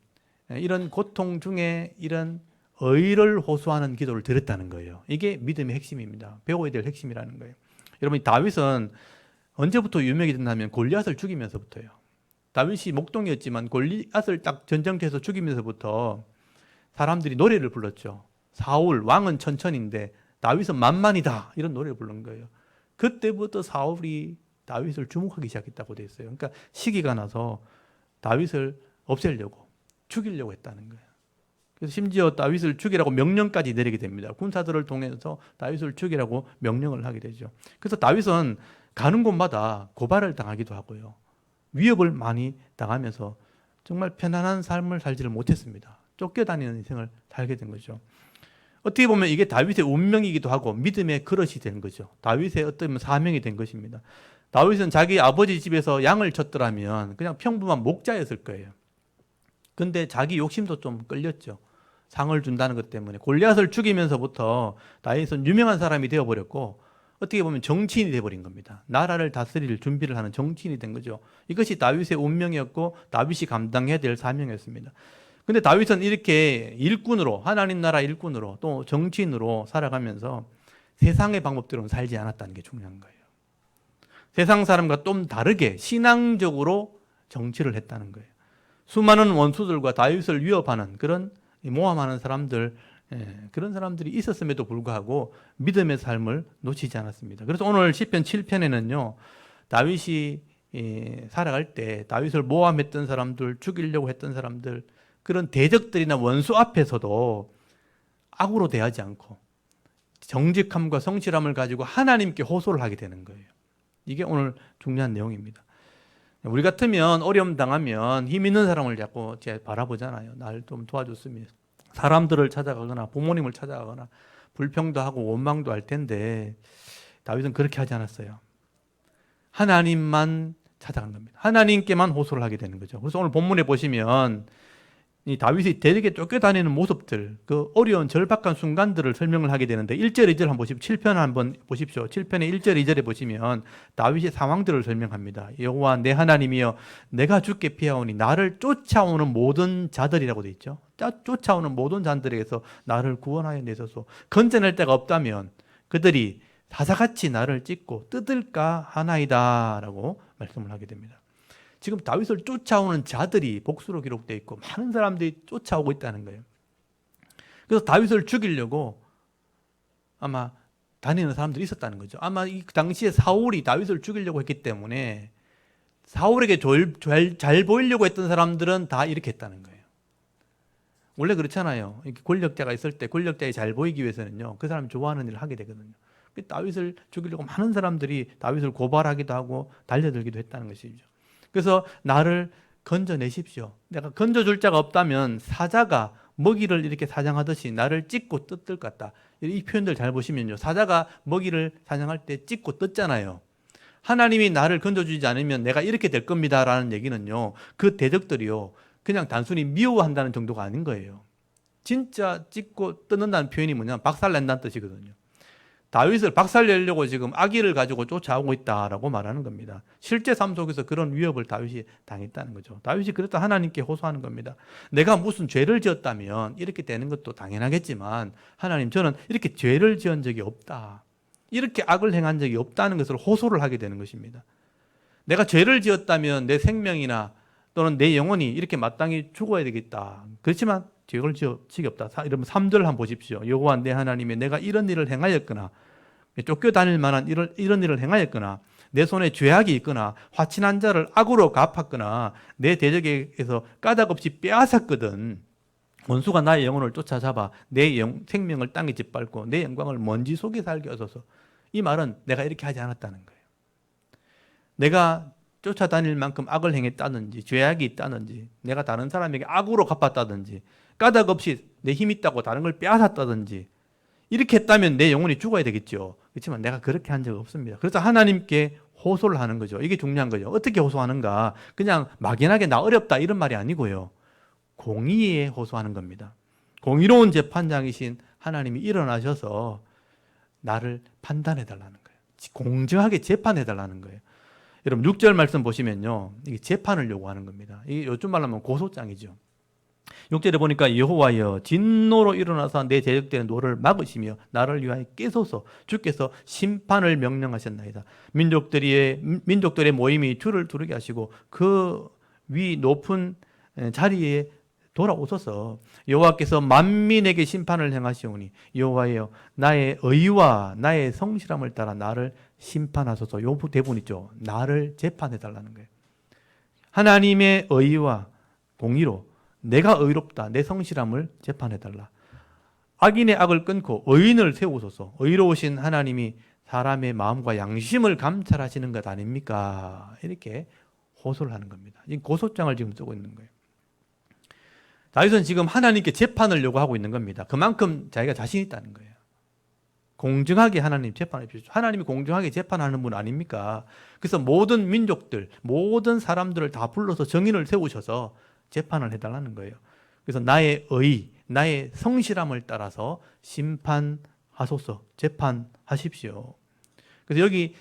이런 고통 중에 이런 의를 호소하는 기도를 드렸다는 거예요. 이게 믿음의 핵심입니다. 배워야 될 핵심이라는 거예요. 여러분 다윗은 언제부터 유명이 됐냐면 골리앗을 죽이면서부터요. 다윗이 목동이었지만 골리앗을 딱 전쟁터에서 죽이면서부터 사람들이 노래를 불렀죠. 사울 왕은 천천인데 다윗은 만만이다 이런 노래를 부른 거예요. 그때부터 사울이 다윗을 주목하기 시작했다고 되어 있어요. 그러니까 시기가 나서 다윗을 없애려고 죽이려고 했다는 거예요. 그래서 심지어 다윗을 죽이라고 명령까지 내리게 됩니다. 군사들을 통해서 다윗을 죽이라고 명령을 하게 되죠. 그래서 다윗은 가는 곳마다 고발을 당하기도 하고요. 위협을 많이 당하면서 정말 편안한 삶을 살지를 못했습니다. 쫓겨다니는 인생을 살게 된 거죠. 어떻게 보면 이게 다윗의 운명이기도 하고 믿음의 그릇이 된 거죠. 다윗의 어떤 사명이 된 것입니다. 다윗은 자기 아버지 집에서 양을 쳤더라면 그냥 평범한 목자였을 거예요. 근데 자기 욕심도 좀 끌렸죠. 상을 준다는 것 때문에 골리앗을 죽이면서부터 다윗은 유명한 사람이 되어버렸고 어떻게 보면 정치인이 되어버린 겁니다. 나라를 다스릴 준비를 하는 정치인이 된 거죠. 이것이 다윗의 운명이었고 다윗이 감당해야 될 사명이었습니다. 근데 다윗은 이렇게 일꾼으로 하나님 나라 일꾼으로 또 정치인으로 살아가면서 세상의 방법대로는 살지 않았다는 게 중요한 거예요. 세상 사람과 좀 다르게 신앙적으로 정치를 했다는 거예요. 수많은 원수들과 다윗을 위협하는 그런 모함하는 사람들 그런 사람들이 있었음에도 불구하고 믿음의 삶을 놓치지 않았습니다. 그래서 오늘 시편 7편에는요 다윗이 살아갈 때 다윗을 모함했던 사람들, 죽이려고 했던 사람들, 그런 대적들이나 원수 앞에서도 악으로 대하지 않고 정직함과 성실함을 가지고 하나님께 호소를 하게 되는 거예요. 이게 오늘 중요한 내용입니다. 우리 같으면 어려움 당하면 힘 있는 사람을 자꾸 바라보잖아요. 날 좀 도와줬으면. 사람들을 찾아가거나 부모님을 찾아가거나 불평도 하고 원망도 할 텐데 다윗은 그렇게 하지 않았어요. 하나님만 찾아간 겁니다. 하나님께만 호소를 하게 되는 거죠. 그래서 오늘 본문에 보시면 이 다윗이 대적에 쫓겨다니는 모습들, 그 어려운 절박한 순간들을 설명을 하게 되는데 1절, 2절 한번 보십시오. 7편 한번 보십시오. 7편의 1절, 2절에 보시면 다윗의 상황들을 설명합니다. 여호와 내 하나님이여 내가 주께 피하오니 나를 쫓아오는 모든 자들이라고 되어 있죠. 쫓아오는 모든 자들에게서 나를 구원하여 내소서. 건져낼 데가 없다면 그들이 사자같이 나를 찢고 뜯을까 하나이다 라고 말씀을 하게 됩니다. 지금 다윗을 쫓아오는 자들이 복수로 기록되어 있고 많은 사람들이 쫓아오고 있다는 거예요. 그래서 다윗을 죽이려고 아마 다니는 사람들이 있었다는 거죠. 아마 이 당시에 사울이 다윗을 죽이려고 했기 때문에 사울에게 잘 보이려고 했던 사람들은 다 이렇게 했다는 거예요. 원래 그렇잖아요. 이렇게 권력자가 있을 때 권력자에 잘 보이기 위해서는요, 그 사람이 좋아하는 일을 하게 되거든요. 다윗을 죽이려고 많은 사람들이 다윗을 고발하기도 하고 달려들기도 했다는 것이죠. 그래서 나를 건져내십시오. 내가 건져줄 자가 없다면 사자가 먹이를 이렇게 사냥하듯이 나를 찢고 뜯을 것 같다. 이 표현들 잘 보시면요, 사자가 먹이를 사냥할 때 찢고 뜯잖아요. 하나님이 나를 건져주지 않으면 내가 이렇게 될 겁니다 라는 얘기는요, 그 대적들이요 그냥 단순히 미워한다는 정도가 아닌 거예요. 진짜 찢고 뜯는다는 표현이 뭐냐면 박살낸다는 뜻이거든요. 다윗을 박살내려고 지금 악의를 가지고 쫓아오고 있다라고 말하는 겁니다. 실제 삶 속에서 그런 위협을 다윗이 당했다는 거죠. 다윗이 그래서 하나님께 호소하는 겁니다. 내가 무슨 죄를 지었다면 이렇게 되는 것도 당연하겠지만 하나님, 저는 이렇게 죄를 지은 적이 없다, 이렇게 악을 행한 적이 없다는 것을 호소를 하게 되는 것입니다. 내가 죄를 지었다면 내 생명이나 또는 내 영혼이 이렇게 마땅히 죽어야 되겠다. 그렇지만 죄를 지었지 없다. 이러면 3절 한번 보십시오. 여호와 내 하나님이 내가 이런 일을 행하였거나 쫓겨다닐 만한 이런 일을 행하였거나 내 손에 죄악이 있거나 화친한 자를 악으로 갚았거나 내 대적에게서 까닭없이 빼앗았거든 원수가 나의 영혼을 쫓아잡아 내 생명을 땅에 짓밟고 내 영광을 먼지 속에 살게 하소서. 이 말은 내가 이렇게 하지 않았다는 거예요. 내가 쫓아다닐 만큼 악을 행했다든지 죄악이 있다든지 내가 다른 사람에게 악으로 갚았다든지 까닭없이 내 힘 있다고 다른 걸 빼앗았다든지 이렇게 했다면 내 영혼이 죽어야 되겠죠. 그렇지만 내가 그렇게 한 적 없습니다. 그래서 하나님께 호소를 하는 거죠. 이게 중요한 거죠. 어떻게 호소하는가? 그냥 막연하게 나 어렵다 이런 말이 아니고요, 공의에 호소하는 겁니다. 공의로운 재판장이신 하나님이 일어나셔서 나를 판단해 달라는 거예요. 공정하게 재판해 달라는 거예요. 여러분 6절 말씀 보시면요, 이게 재판을 요구하는 겁니다. 이게 요즘 말로 하면 고소장이죠. 6절에 보니까 여호와여 진노로 일어나서 내 대적되는 노를 막으시며 나를 위하여 깨소서. 주께서 심판을 명령하셨나이다. 민족들의 모임이 주를 두르게 하시고 그 위 높은 자리에 돌아오소서. 여호와께서 만민에게 심판을 행하시오니 여호와여 나의 의와 나의 성실함을 따라 나를 심판하소서. 요 대본 있죠. 나를 재판해 달라는 거예요. 하나님의 의와 공의로 내가 의롭다, 내 성실함을 재판해 달라. 악인의 악을 끊고 의인을 세우소서. 의로우신 하나님이 사람의 마음과 양심을 감찰하시는 것 아닙니까? 이렇게 호소를 하는 겁니다. 이 고소장을 지금 쓰고 있는 거예요. 다윗은 지금 하나님께 재판을 요구하고 있는 겁니다. 그만큼 자기가 자신 있다는 거예요. 공정하게 하나님 재판해 주십시오. 하나님이 공정하게 재판하는 분 아닙니까? 그래서 모든 민족들, 모든 사람들을 다 불러서 정인을 세우셔서 재판을 해달라는 거예요. 그래서 나의 의, 나의 성실함을 따라서 심판하소서, 재판하십시오. 그래서 여기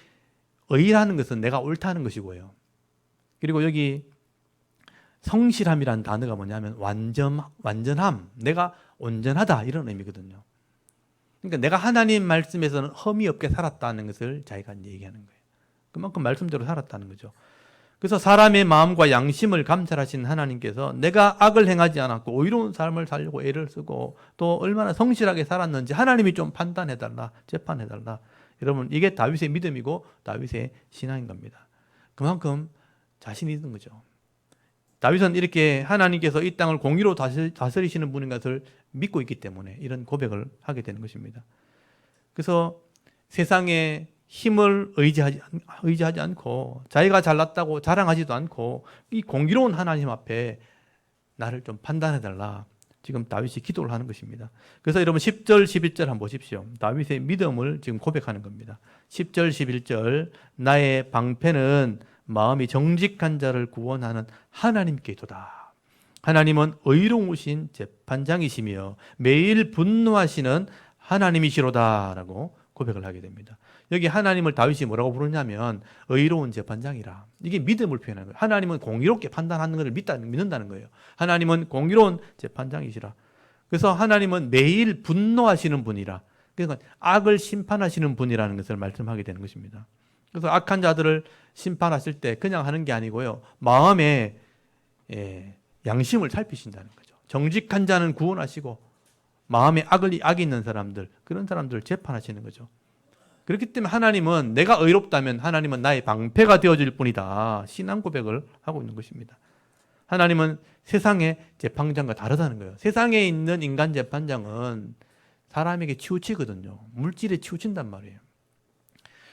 의라는 것은 내가 옳다는 것이고요. 그리고 여기 성실함이라는 단어가 뭐냐면 완전함, 내가 온전하다 이런 의미거든요. 그러니까 내가 하나님 말씀에서는 흠이 없게 살았다는 것을 자기가 얘기하는 거예요. 그만큼 말씀대로 살았다는 거죠. 그래서 사람의 마음과 양심을 감찰하신 하나님께서 내가 악을 행하지 않았고 의로운 삶을 살려고 애를 쓰고 또 얼마나 성실하게 살았는지 하나님이 좀 판단해달라, 재판해달라. 여러분 이게 다윗의 믿음이고 다윗의 신앙인 겁니다. 그만큼 자신이 있는 거죠. 다윗은 이렇게 하나님께서 이 땅을 공의로 다스리시는 분인 것을 믿고 있기 때문에 이런 고백을 하게 되는 것입니다. 그래서 세상에 힘을 의지하지 않고 자기가 잘났다고 자랑하지도 않고 이 공의로운 하나님 앞에 나를 좀 판단해달라. 지금 다윗이 기도를 하는 것입니다. 그래서 여러분 10절, 11절 한번 보십시오. 다윗의 믿음을 지금 고백하는 겁니다. 10절, 11절 나의 방패는 마음이 정직한 자를 구원하는 하나님께도다. 하나님은 의로우신 재판장이시며 매일 분노하시는 하나님이시로다 라고 고백을 하게 됩니다. 여기 하나님을 다윗이 뭐라고 부르냐면 의로운 재판장이라. 이게 믿음을 표현하는 거예요. 하나님은 공의롭게 판단하는 것을 믿는다는 거예요. 하나님은 공의로운 재판장이시라. 그래서 하나님은 매일 분노하시는 분이라. 그러니까 악을 심판하시는 분이라는 것을 말씀하게 되는 것입니다. 그래서 악한 자들을 심판하실 때 그냥 하는 게 아니고요. 마음에 양심을 살피신다는 거죠. 정직한 자는 구원하시고 마음에 악이 있는 사람들, 그런 사람들을 재판하시는 거죠. 그렇기 때문에 하나님은 내가 의롭다면 하나님은 나의 방패가 되어줄 뿐이다. 신앙 고백을 하고 있는 것입니다. 하나님은 세상의 재판장과 다르다는 거예요. 세상에 있는 인간 재판장은 사람에게 치우치거든요. 물질에 치우친단 말이에요.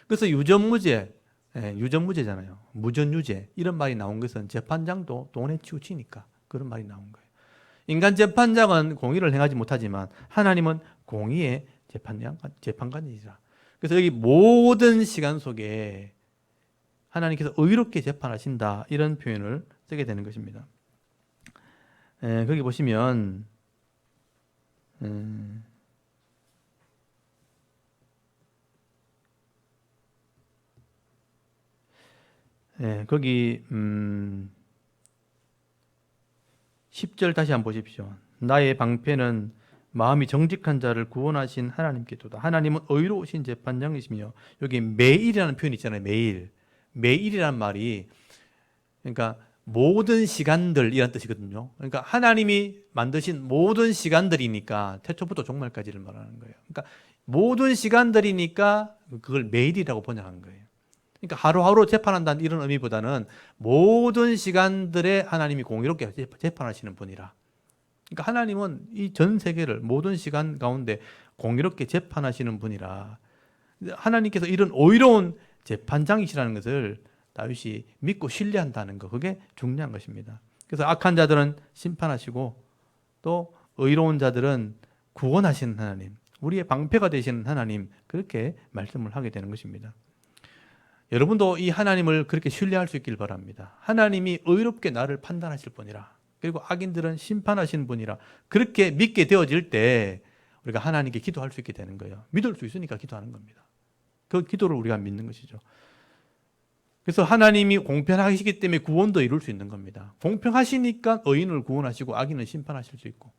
그래서 유전무죄잖아요. 무전유죄 이런 말이 나온 것은 재판장도 돈에 치우치니까 그런 말이 나온 거예요. 인간 재판장은 공의를 행하지 못하지만 하나님은 공의의 재판관이시라. 그래서 여기 모든 시간 속에 하나님께서 의롭게 재판하신다 이런 표현을 쓰게 되는 것입니다. 거기 보시면 거기 10절 다시 한번 보십시오. 나의 방패는 마음이 정직한 자를 구원하신 하나님께도다. 하나님은 의로우신 재판장이시며 여기 매일이라는 표현이 있잖아요. 매일이라는 말이 그러니까 모든 시간들이란 뜻이거든요. 그러니까 하나님이 만드신 모든 시간들이니까 태초부터 종말까지를 말하는 거예요. 그러니까 모든 시간들이니까 그걸 매일이라고 번역한 거예요. 그러니까 하루하루 재판한다는 이런 의미보다는 모든 시간들에 하나님이 공의롭게 재판하시는 분이라. 그러니까 하나님은 이 전 세계를 모든 시간 가운데 공의롭게 재판하시는 분이라. 하나님께서 이런 의로운 재판장이시라는 것을 다윗이 믿고 신뢰한다는 것, 그게 중요한 것입니다. 그래서 악한 자들은 심판하시고 또 의로운 자들은 구원하시는 하나님, 우리의 방패가 되시는 하나님, 그렇게 말씀을 하게 되는 것입니다. 여러분도 이 하나님을 그렇게 신뢰할 수 있길 바랍니다. 하나님이 의롭게 나를 판단하실 분이라. 그리고 악인들은 심판하시는 분이라. 그렇게 믿게 되어질 때 우리가 하나님께 기도할 수 있게 되는 거예요. 믿을 수 있으니까 기도하는 겁니다. 그 기도를 우리가 믿는 것이죠. 그래서 하나님이 공평하시기 때문에 구원도 이룰 수 있는 겁니다. 공평하시니까 의인을 구원하시고 악인을 심판하실 수 있고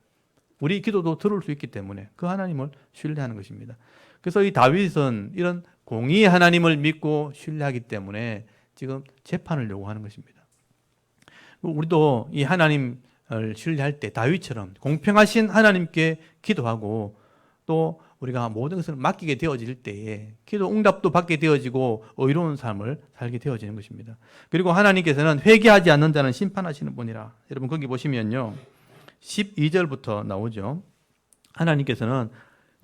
우리 기도도 들을 수 있기 때문에 그 하나님을 신뢰하는 것입니다. 그래서 이 다윗은 이런 공의의 하나님을 믿고 신뢰하기 때문에 지금 재판을 요구하는 것입니다. 우리도 이 하나님을 신뢰할 때 다윗처럼 공평하신 하나님께 기도하고 또 우리가 모든 것을 맡기게 되어질 때에 기도 응답도 받게 되어지고 의로운 삶을 살게 되어지는 것입니다. 그리고 하나님께서는 회개하지 않는 자는 심판하시는 분이라. 여러분 거기 보시면요 12절부터 나오죠. 하나님께서는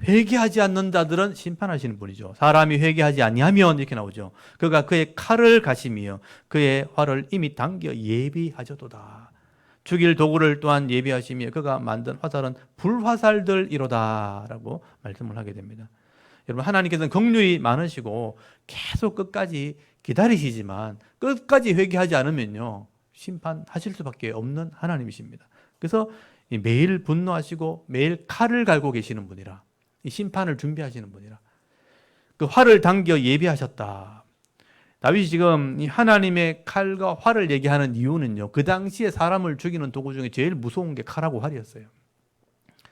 회개하지 않는 자들은 심판하시는 분이죠. 사람이 회개하지 아니하면 이렇게 나오죠. 그가 그의 칼을 가시며 그의 활을 이미 당겨 예비하셨도다. 죽일 도구를 또한 예비하시며 그가 만든 화살은 불화살들이로다 라고 말씀을 하게 됩니다. 여러분 하나님께서는 긍휼이 많으시고 계속 끝까지 기다리시지만 끝까지 회개하지 않으면요 심판하실 수밖에 없는 하나님이십니다. 그래서 매일 분노하시고 매일 칼을 갈고 계시는 분이라. 이 심판을 준비하시는 분이라. 그 활을 당겨 예비하셨다. 다윗이 지금 이 하나님의 칼과 활을 얘기하는 이유는요. 그 당시에 사람을 죽이는 도구 중에 제일 무서운 게 칼하고 활이었어요.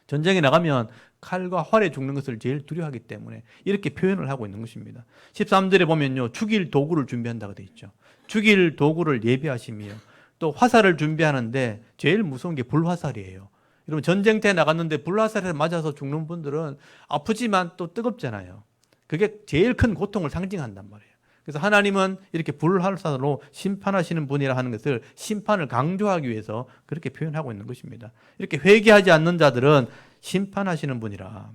전쟁에 나가면 칼과 활에 죽는 것을 제일 두려워하기 때문에 이렇게 표현을 하고 있는 것입니다. 13절에 보면요. 죽일 도구를 준비한다고 되어 있죠. 죽일 도구를 예비하시며 또 화살을 준비하는데 제일 무서운 게 불화살이에요. 여러분 전쟁터에 나갔는데 불화살에 맞아서 죽는 분들은 아프지만 또 뜨겁잖아요. 그게 제일 큰 고통을 상징한단 말이에요. 그래서 하나님은 이렇게 불화살로 심판하시는 분이라 하는 것을 심판을 강조하기 위해서 그렇게 표현하고 있는 것입니다. 이렇게 회개하지 않는 자들은 심판하시는 분이라.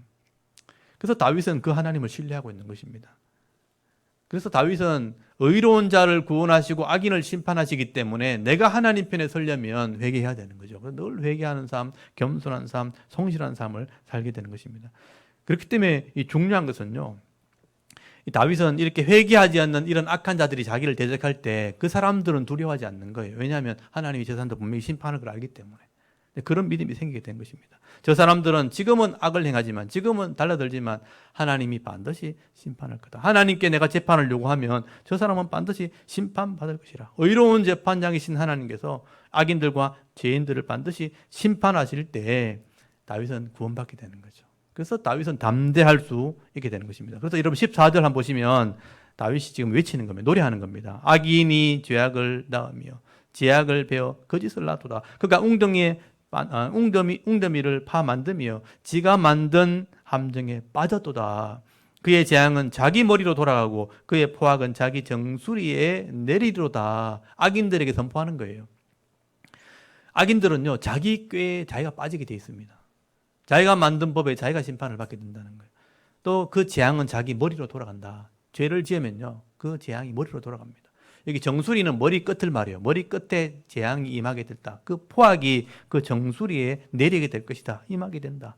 그래서 다윗은 그 하나님을 신뢰하고 있는 것입니다. 그래서 다윗은 의로운 자를 구원하시고 악인을 심판하시기 때문에 내가 하나님 편에 서려면 회개해야 되는 거죠. 늘 회개하는 삶, 겸손한 삶, 성실한 삶을 살게 되는 것입니다. 그렇기 때문에 이 중요한 것은요, 이 다윗은 이렇게 회개하지 않는 이런 악한 자들이 자기를 대적할 때 그 사람들은 두려워하지 않는 거예요. 왜냐하면 하나님이 저 사람들 분명히 심판할 걸 알기 때문에. 그런 믿음이 생기게 된 것입니다. 저 사람들은 지금은 악을 행하지만, 지금은 달라들지만 하나님이 반드시 심판할 거다. 하나님께 내가 재판을 요구하면 저 사람은 반드시 심판받을 것이라. 의로운 재판장이신 하나님께서 악인들과 죄인들을 반드시 심판하실 때 다윗은 구원받게 되는 거죠. 그래서 다윗은 담대할 수 있게 되는 것입니다. 그래서 여러분 14절 한번 보시면 다윗이 지금 외치는 겁니다. 노래하는 겁니다. 악인이 죄악을 낳으며 죄악을 베어 거짓을 놔두다. 그러니까 웅덩이를 파 만들며 지가 만든 함정에 빠졌도다. 그의 재앙은 자기 머리로 돌아가고 그의 포악은 자기 정수리에 내리리로다. 악인들에게 선포하는 거예요. 악인들은요, 자기 꾀에 자기가 빠지게 돼 있습니다. 자기가 만든 법에 자기가 심판을 받게 된다는 거예요. 또 그 재앙은 자기 머리로 돌아간다. 죄를 지으면요, 그 재앙이 머리로 돌아갑니다. 여기 정수리는 머리 끝을 말해요. 머리 끝에 재앙이 임하게 됐다. 그 포악이 그 정수리에 내리게 될 것이다. 임하게 된다.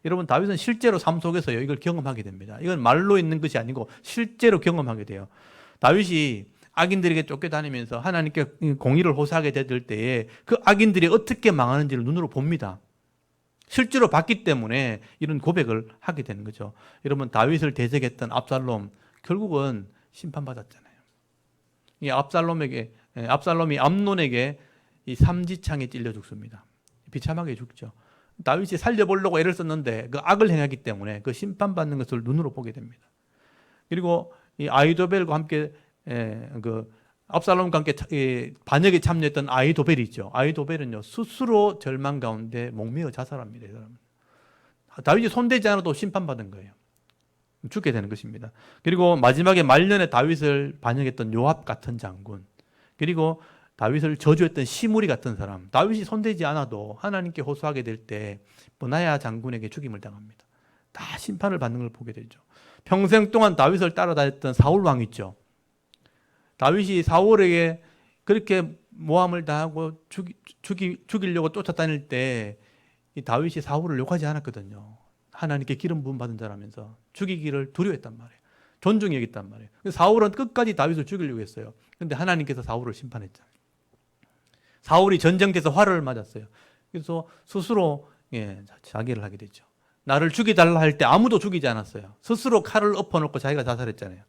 여러분, 다윗은 실제로 삶 속에서요, 이걸 경험하게 됩니다. 이건 말로 있는 것이 아니고 실제로 경험하게 돼요. 다윗이 악인들에게 쫓겨다니면서 하나님께 공의를 호소하게 될 때에 그 악인들이 어떻게 망하는지를 눈으로 봅니다. 실제로 봤기 때문에 이런 고백을 하게 되는 거죠. 여러분, 다윗을 대적했던 압살롬, 결국은 심판받았잖아요. 이 압살롬이 암논에게 이 삼지창에 찔려 죽습니다. 비참하게 죽죠. 다윗이 살려보려고 애를 썼는데 그 악을 행하기 때문에 그 심판받는 것을 눈으로 보게 됩니다. 그리고 이 아히도벨과 함께 그 압살롬과 함께 반역에 참여했던 아히도벨이 있죠. 아히도벨은요, 스스로 절망 가운데 목매어 자살합니다. 이 사람은. 다윗이 손대지 않아도 심판받은 거예요. 죽게 되는 것입니다. 그리고 마지막에 말년에 다윗을 반역했던 요압 같은 장군, 그리고 다윗을 저주했던 시므리 같은 사람, 다윗이 손대지 않아도 하나님께 호소하게 될 때 브나야 장군에게 죽임을 당합니다. 다 심판을 받는 걸 보게 되죠. 평생 동안 다윗을 따라다녔던 사울 왕 있죠. 다윗이 사울에게 그렇게 모함을 당하고 죽이려고 쫓아다닐 때 이 다윗이 사울을 욕하지 않았거든요. 하나님께 기름 부음 받은 자라면서 죽이기를 두려워했단 말이에요. 존중히 여겼단 말이에요. 사울은 끝까지 다윗을 죽이려고 했어요. 그런데 하나님께서 사울을 심판했잖아요. 사울이 전쟁터에서 화를 맞았어요. 그래서 스스로 자기를 하게 됐죠. 나를 죽이달라 할 때 아무도 죽이지 않았어요. 스스로 칼을 엎어놓고 자기가 자살했잖아요.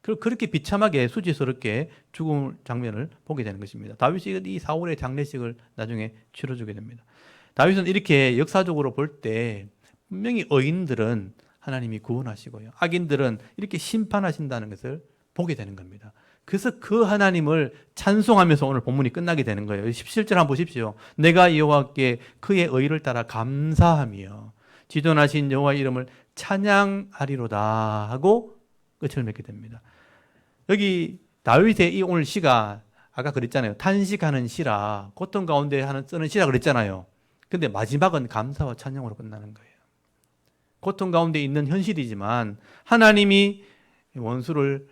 그렇게 비참하게 수치스럽게 죽은 장면을 보게 되는 것입니다. 다윗이 이 사울의 장례식을 나중에 치러주게 됩니다. 다윗은 이렇게 역사적으로 볼 때 분명히 의인들은 하나님이 구원하시고요, 악인들은 이렇게 심판하신다는 것을 보게 되는 겁니다. 그래서 그 하나님을 찬송하면서 오늘 본문이 끝나게 되는 거예요. 17절 한번 보십시오. 내가 여호와께 그의 의를 따라 감사하며 지존하신 여호와의 이름을 찬양하리로다 하고 끝을 맺게 됩니다. 여기 다윗의 이 오늘 시가 아까 그랬잖아요. 탄식하는 시라, 고통 가운데 쓰는 시라 그랬잖아요. 근데 마지막은 감사와 찬양으로 끝나는 거예요. 고통 가운데 있는 현실이지만 하나님이 원수를,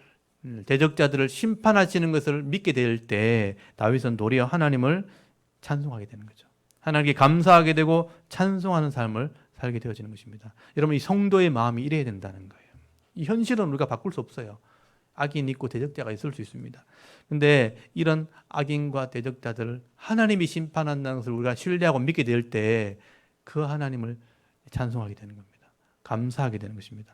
대적자들을 심판하시는 것을 믿게 될 때 다윗은 도리어 하나님을 찬송하게 되는 거죠. 하나님께 감사하게 되고 찬송하는 삶을 살게 되어지는 것입니다. 여러분, 이 성도의 마음이 이래야 된다는 거예요. 이 현실은 우리가 바꿀 수 없어요. 악인 있고 대적자가 있을 수 있습니다. 그런데 이런 악인과 대적자들을 하나님이 심판한다는 것을 우리가 신뢰하고 믿게 될 때 그 하나님을 찬송하게 되는 겁니다. 감사하게 되는 것입니다.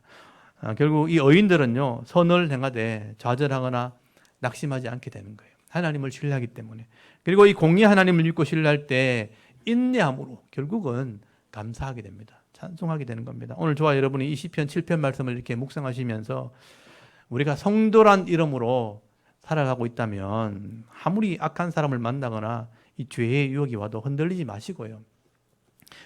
결국 이 의인들은요, 선을 행하되 좌절하거나 낙심하지 않게 되는 거예요. 하나님을 신뢰하기 때문에. 그리고 이 공의 하나님을 믿고 신뢰할 때 인내함으로 결국은 감사하게 됩니다. 찬송하게 되는 겁니다. 오늘 저와 여러분이 이 시편 7편 말씀을 이렇게 묵상하시면서 우리가 성도란 이름으로 살아가고 있다면 아무리 악한 사람을 만나거나 이 죄의 유혹이 와도 흔들리지 마시고요,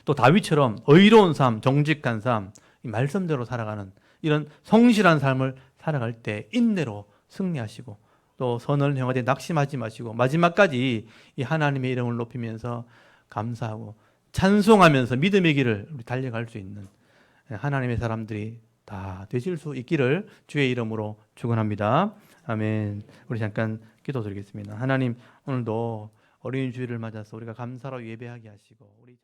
또 다윗처럼 의로운 삶, 정직한 삶, 이 말씀대로 살아가는 이런 성실한 삶을 살아갈 때 인내로 승리하시고 또 선을 행하되 낙심하지 마시고 마지막까지 이 하나님의 이름을 높이면서 감사하고 찬송하면서 믿음의 길을 우리 달려갈 수 있는 하나님의 사람들이 다 되실 수 있기를 주의 이름으로 축원합니다. 아멘. 우리 잠깐 기도드리겠습니다. 하나님, 오늘도 어린이 주일을 맞아서 우리가 감사로 예배하게 하시고 우리